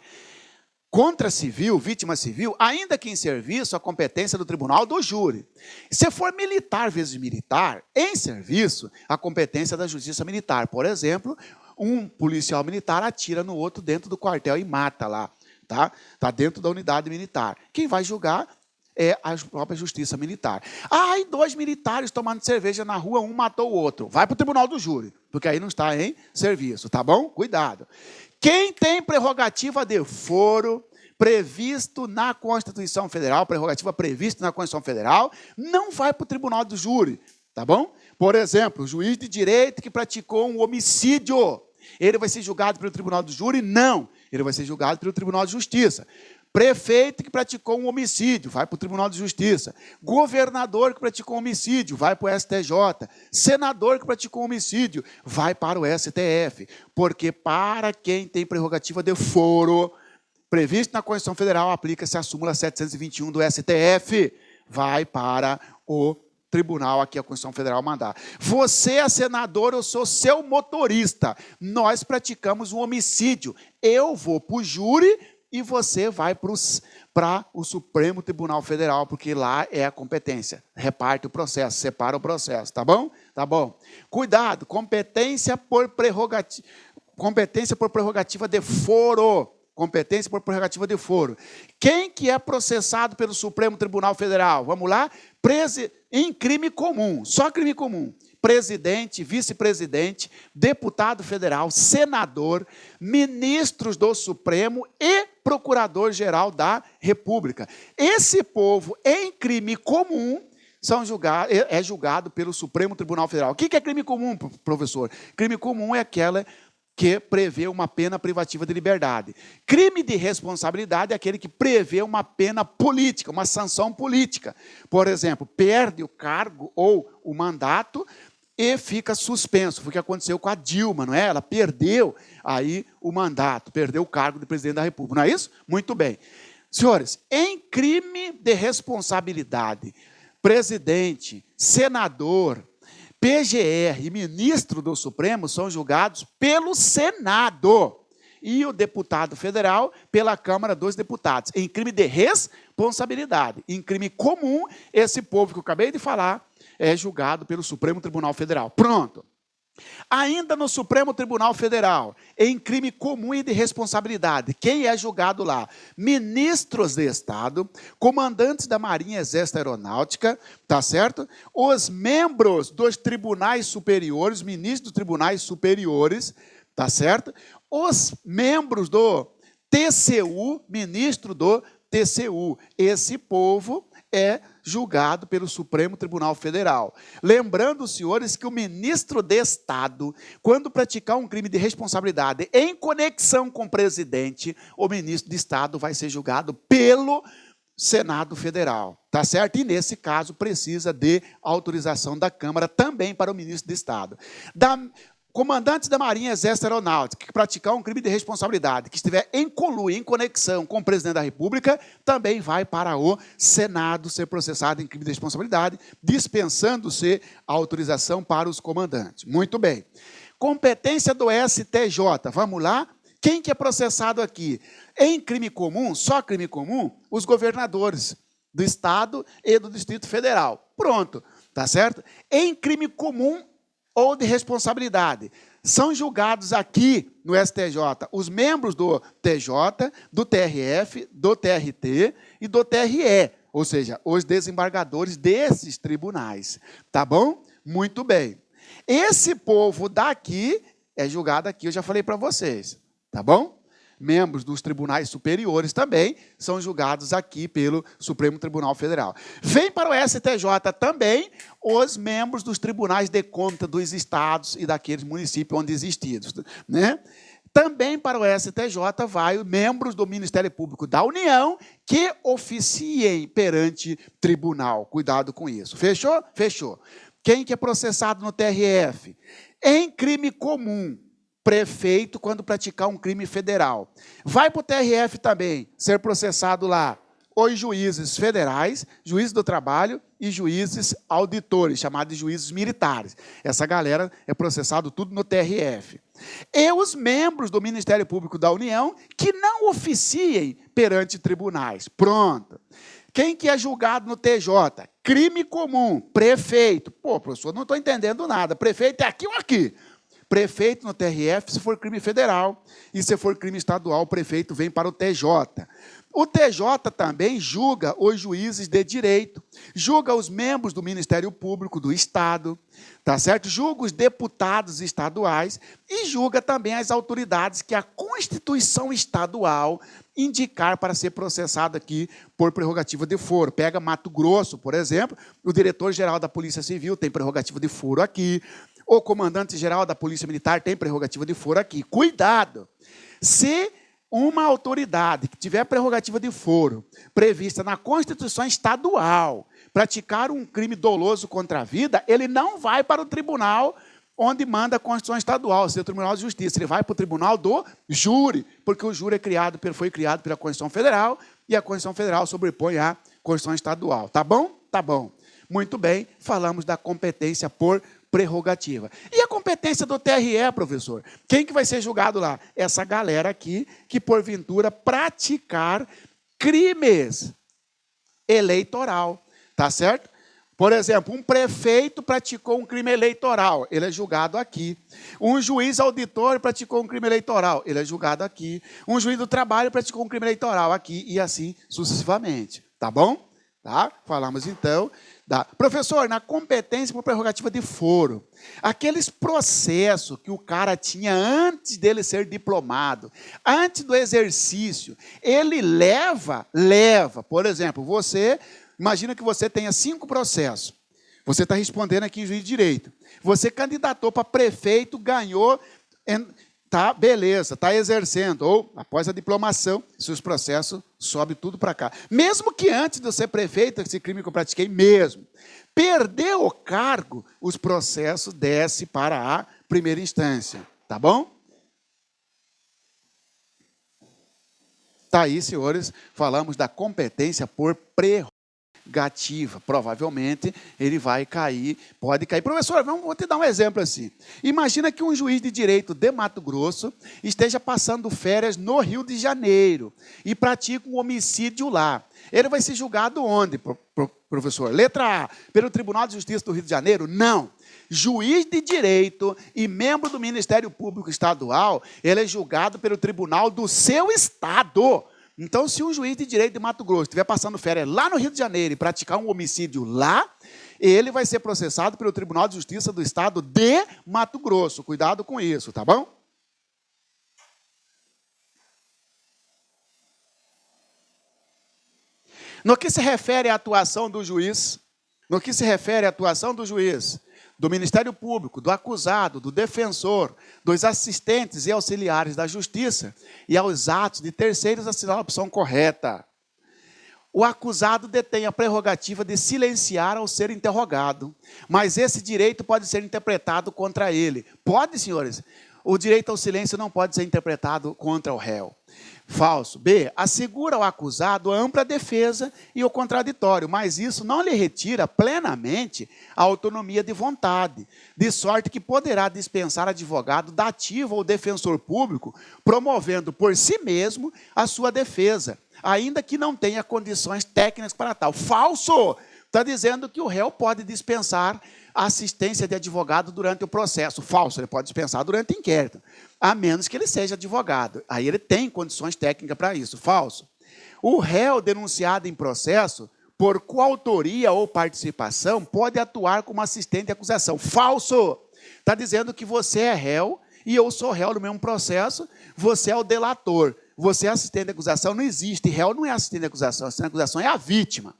contra civil, vítima civil, ainda que em serviço, a competência do tribunal do júri. Se for militar vezes militar, em serviço, a competência da justiça militar. Por exemplo, um policial militar atira no outro dentro do quartel e mata lá. Tá dentro da unidade militar. Quem vai julgar é a própria justiça militar. E 2 militares tomando cerveja na rua, um matou o outro. Vai para o tribunal do júri, porque aí não está em serviço, tá bom? Cuidado. Quem tem prerrogativa de foro previsto na Constituição Federal, prerrogativa prevista na Constituição Federal, não vai para o tribunal do júri, tá bom? Por exemplo, o juiz de direito que praticou um homicídio, ele vai ser julgado pelo tribunal do júri? Não, ele vai ser julgado pelo tribunal de justiça. Prefeito que praticou um homicídio, vai para o Tribunal de Justiça. Governador que praticou um homicídio, vai para o STJ. Senador que praticou um homicídio, vai para o STF. Porque para quem tem prerrogativa de foro, previsto na Constituição Federal, aplica-se a súmula 721 do STF. Vai para o tribunal aqui, a Constituição Federal mandar. Você é senador, eu sou seu motorista. Nós praticamos um homicídio. Eu vou para o júri e você vai para o Supremo Tribunal Federal, porque lá é a competência. Reparte o processo, separa o processo, tá bom? Tá bom. Cuidado, competência por prerrogativa de foro. Competência por prerrogativa de foro. Quem que é processado pelo Supremo Tribunal Federal? Vamos lá? Em crime comum, só crime comum. Presidente, vice-presidente, deputado federal, senador, ministros do Supremo e procurador-geral da República. Esse povo, em crime comum, é julgado pelo Supremo Tribunal Federal. O que é crime comum, professor? Crime comum é aquela que prevê uma pena privativa de liberdade. Crime de responsabilidade é aquele que prevê uma pena política, uma sanção política. Por exemplo, perde o cargo ou o mandato e fica suspenso. Foi o que aconteceu com a Dilma, não é? Ela perdeu aí o mandato, perdeu o cargo de presidente da República, não é isso? Muito bem. Senhores, em crime de responsabilidade, presidente, senador, PGR e ministro do Supremo são julgados pelo Senado e o deputado federal pela Câmara dos Deputados, em crime de responsabilidade. Em crime comum, esse povo que eu acabei de falar é julgado pelo Supremo Tribunal Federal. Pronto. Ainda no Supremo Tribunal Federal, em crime comum e de responsabilidade, quem é julgado lá? Ministros de Estado, comandantes da Marinha, Exército e Aeronáutica, tá certo? Os membros dos tribunais superiores, ministros dos tribunais superiores, tá certo? Os membros do TCU, ministro do TCU. Esse povo é julgado pelo Supremo Tribunal Federal. Lembrando, senhores, que o ministro de Estado, quando praticar um crime de responsabilidade em conexão com o presidente, o ministro de Estado vai ser julgado pelo Senado Federal, tá certo? E, nesse caso, precisa de autorização da Câmara também para o ministro de Estado. Comandantes da Marinha, Exército e Aeronáutica que praticar um crime de responsabilidade, que estiver em conluio, em conexão com o presidente da República, também vai para o Senado ser processado em crime de responsabilidade, dispensando-se a autorização para os comandantes. Muito bem. Competência do STJ. Vamos lá? Quem que é processado aqui? Em crime comum, só crime comum, os governadores do Estado e do Distrito Federal. Pronto, tá certo? Em crime comum ou de responsabilidade, são julgados aqui no STJ os membros do TJ, do TRF, do TRT e do TRE, ou seja, os desembargadores desses tribunais. Tá bom? Muito bem. Esse povo daqui é julgado aqui, eu já falei para vocês. Tá bom? Membros dos tribunais superiores também são julgados aqui pelo Supremo Tribunal Federal. Vem para o STJ também os membros dos tribunais de conta dos estados e daqueles municípios onde existidos, né? Também para o STJ vai os membros do Ministério Público da União que oficiem perante tribunal. Cuidado com isso. Fechou? Fechou. Quem que é processado no TRF? Em crime comum, prefeito quando praticar um crime federal. Vai para o TRF também, ser processado lá os juízes federais, juízes do trabalho e juízes auditores, chamados de juízes militares. Essa galera é processado tudo no TRF. E os membros do Ministério Público da União que não oficiem perante tribunais. Pronto. Quem que é julgado no TJ? Crime comum, prefeito. Pô, professor, não estou entendendo nada. Prefeito é aqui ou aqui? Prefeito no TRF, se for crime federal. E se for crime estadual, o prefeito vem para o TJ. O TJ também julga os juízes de direito, julga os membros do Ministério Público do Estado, tá certo? Julga os deputados estaduais e julga também as autoridades que a Constituição Estadual indicar para ser processado aqui por prerrogativa de foro. Pega Mato Grosso, por exemplo, o diretor-geral da Polícia Civil tem prerrogativa de foro aqui, o comandante-geral da Polícia Militar tem prerrogativa de foro aqui. Cuidado! Se uma autoridade que tiver prerrogativa de foro prevista na Constituição Estadual praticar um crime doloso contra a vida, ele não vai para o tribunal onde manda a Constituição Estadual, ou seja, o Tribunal de Justiça. Ele vai para o tribunal do júri, porque o júri foi criado pela Constituição Federal e a Constituição Federal sobrepõe à Constituição Estadual. Tá bom? Tá bom. Muito bem, falamos da competência por prerrogativa. E a competência do TRE, professor? Quem que vai ser julgado lá? Essa galera aqui que, porventura, praticar crimes eleitoral. Tá certo? Por exemplo, um prefeito praticou um crime eleitoral, ele é julgado aqui. Um juiz auditor praticou um crime eleitoral, ele é julgado aqui. Um juiz do trabalho praticou um crime eleitoral aqui, e assim sucessivamente. Tá bom? Tá? Falamos, então, da... Professor, na competência por prerrogativa de foro, aqueles processos que o cara tinha antes dele ser diplomado, antes do exercício, ele leva, por exemplo, você, imagina que você tenha 5 processos, você está respondendo aqui em juiz de direito, você candidatou para prefeito, ganhou, tá, beleza, está exercendo, ou após a diplomação, seus processos sobe tudo para cá. Mesmo que antes de eu ser prefeito, esse crime que eu pratiquei mesmo, perdeu o cargo, os processos descem para a primeira instância. Tá bom? Tá aí, senhores, falamos da competência por prerrogativa. Provavelmente ele vai cair, pode cair. Professor, vou te dar um exemplo assim. Imagina que um juiz de direito de Mato Grosso esteja passando férias no Rio de Janeiro e pratica um homicídio lá. Ele vai ser julgado onde, professor? Letra A, pelo Tribunal de Justiça do Rio de Janeiro? Não. Juiz de direito e membro do Ministério Público Estadual, ele é julgado pelo tribunal do seu estado. Então, se um juiz de direito de Mato Grosso estiver passando férias lá no Rio de Janeiro e praticar um homicídio lá, ele vai ser processado pelo Tribunal de Justiça do Estado de Mato Grosso. Cuidado com isso, tá bom? No que se refere à atuação do juiz, do Ministério Público, do acusado, do defensor, dos assistentes e auxiliares da Justiça e aos atos de terceiros, assinar a opção correta. O acusado detém a prerrogativa de silenciar ao ser interrogado, mas esse direito pode ser interpretado contra ele. Pode, senhores? O direito ao silêncio não pode ser interpretado contra o réu. Falso. B, assegura ao acusado a ampla defesa e o contraditório, mas isso não lhe retira plenamente a autonomia de vontade, de sorte que poderá dispensar advogado dativo ou defensor público, promovendo por si mesmo a sua defesa, ainda que não tenha condições técnicas para tal. Falso! Está dizendo que o réu pode dispensar a assistência de advogado durante o processo. Falso, ele pode dispensar durante o inquérito, a menos que ele seja advogado. Aí ele tem condições técnicas para isso. Falso. O réu denunciado em processo, por coautoria ou participação, pode atuar como assistente de acusação. Falso. Está dizendo que você é réu e eu sou réu no mesmo processo, você é o delator, você é assistente de acusação. Não existe, réu não é assistente de acusação, assistente de acusação é a vítima.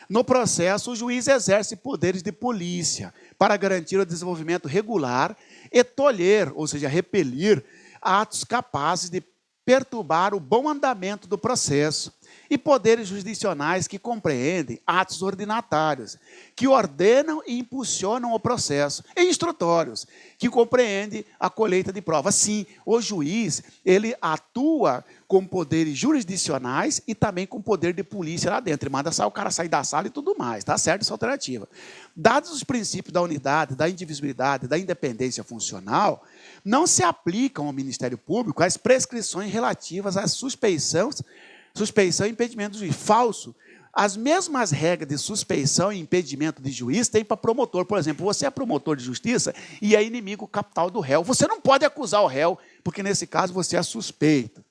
No processo, o juiz exerce poderes de polícia para garantir o desenvolvimento regular e tolher, ou seja, repelir, atos capazes de perturbar o bom andamento do processo. e poderes jurisdicionais que compreendem atos ordinatários, que ordenam e impulsionam o processo, e instrutórios, que compreendem a colheita de provas. Sim, o juiz, ele atua com poderes jurisdicionais e também com poder de polícia lá dentro. Ele manda o cara sair da sala e tudo mais. Tá certo essa alternativa. Dados os princípios da unidade, da indivisibilidade, da independência funcional, não se aplicam ao Ministério Público as prescrições relativas à suspeição e impedimento do juiz. Falso. As mesmas regras de suspeição e impedimento de juiz tem para promotor. Por exemplo, você é promotor de justiça e é inimigo capital do réu. Você não pode acusar o réu, porque nesse caso você é suspeito.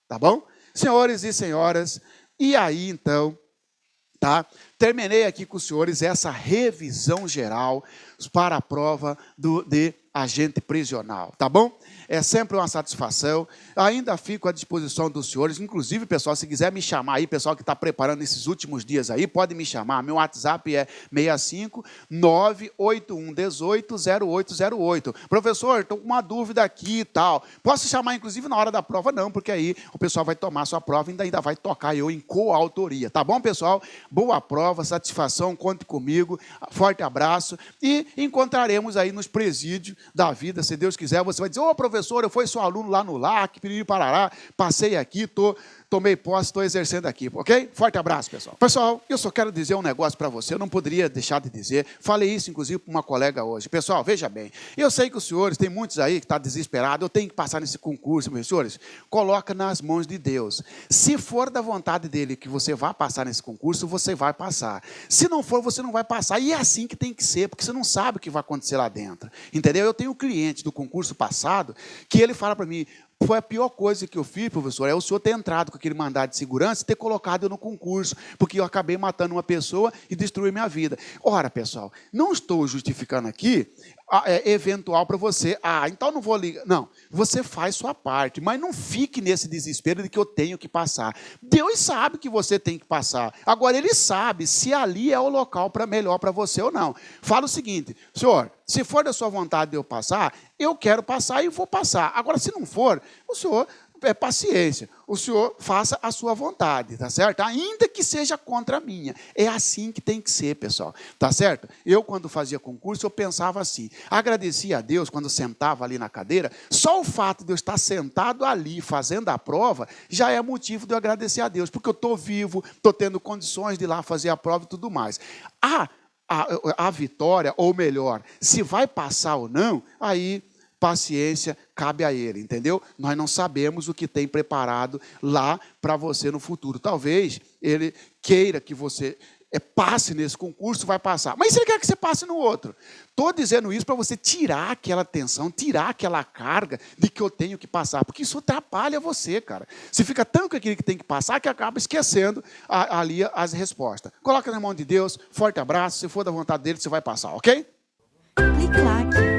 Tá bom? Senhores e senhoras, e aí então, tá? Terminei aqui com os senhores essa revisão geral para a prova de agente prisional, tá bom? É sempre uma satisfação. Ainda fico à disposição dos senhores. Inclusive, pessoal, se quiser me chamar aí, pessoal que está preparando esses últimos dias aí, pode me chamar. Meu WhatsApp é 65-98118-0808. Professor, estou com uma dúvida aqui e tal. Posso chamar, inclusive, na hora da prova? Não, porque aí o pessoal vai tomar sua prova e ainda vai tocar eu em coautoria. Tá bom, pessoal? Boa prova, satisfação, conte comigo. Forte abraço. E encontraremos aí nos presídios da vida, se Deus quiser. Você vai dizer, ô, professor, eu fui seu aluno lá no LAC, Piriri Parará, passei aqui, tomei posse, estou exercendo aqui, ok? Forte abraço, pessoal. Pessoal, eu só quero dizer um negócio para você, eu não poderia deixar de dizer, falei isso, inclusive, para uma colega hoje. Pessoal, veja bem, eu sei que os senhores, tem muitos aí que estão desesperados, eu tenho que passar nesse concurso, meus senhores, coloca nas mãos de Deus. Se for da vontade dele que você vá passar nesse concurso, você vai passar. Se não for, você não vai passar, e é assim que tem que ser, porque você não sabe o que vai acontecer lá dentro, entendeu? Eu tenho um cliente do concurso passado, que ele fala para mim, foi a pior coisa que eu fiz, professor, é o senhor ter entrado com aquele mandado de segurança e ter colocado eu no concurso, porque eu acabei matando uma pessoa e destruí minha vida. Ora, pessoal, não estou justificando aqui eventual para você. Então não vou ligar. Não, você faz sua parte, mas não fique nesse desespero de que eu tenho que passar. Deus sabe que você tem que passar. Agora, Ele sabe se ali é o local melhor para você ou não. Fala o seguinte, senhor, se for da sua vontade de eu passar, eu quero passar e vou passar. Agora, se não for, o senhor paciência. O senhor faça a sua vontade, tá certo? Ainda que seja contra a minha. É assim que tem que ser, pessoal. Tá certo? Eu, quando fazia concurso, eu pensava assim. Agradecia a Deus quando sentava ali na cadeira. Só o fato de eu estar sentado ali, fazendo a prova, já é motivo de eu agradecer a Deus. Porque eu estou vivo, estou tendo condições de ir lá fazer a prova e tudo mais. A vitória, ou melhor, se vai passar ou não, aí paciência cabe a ele, entendeu? Nós não sabemos o que tem preparado lá para você no futuro. Talvez ele queira que você passe nesse concurso, vai passar. Mas se ele quer que você passe no outro? Estou dizendo isso para você tirar aquela tensão, tirar aquela carga de que eu tenho que passar, porque isso atrapalha você, cara. Você fica tão com aquele que tem que passar que acaba esquecendo ali as respostas. Coloca na mão de Deus, forte abraço, se for da vontade dele, você vai passar, ok? Clique lá.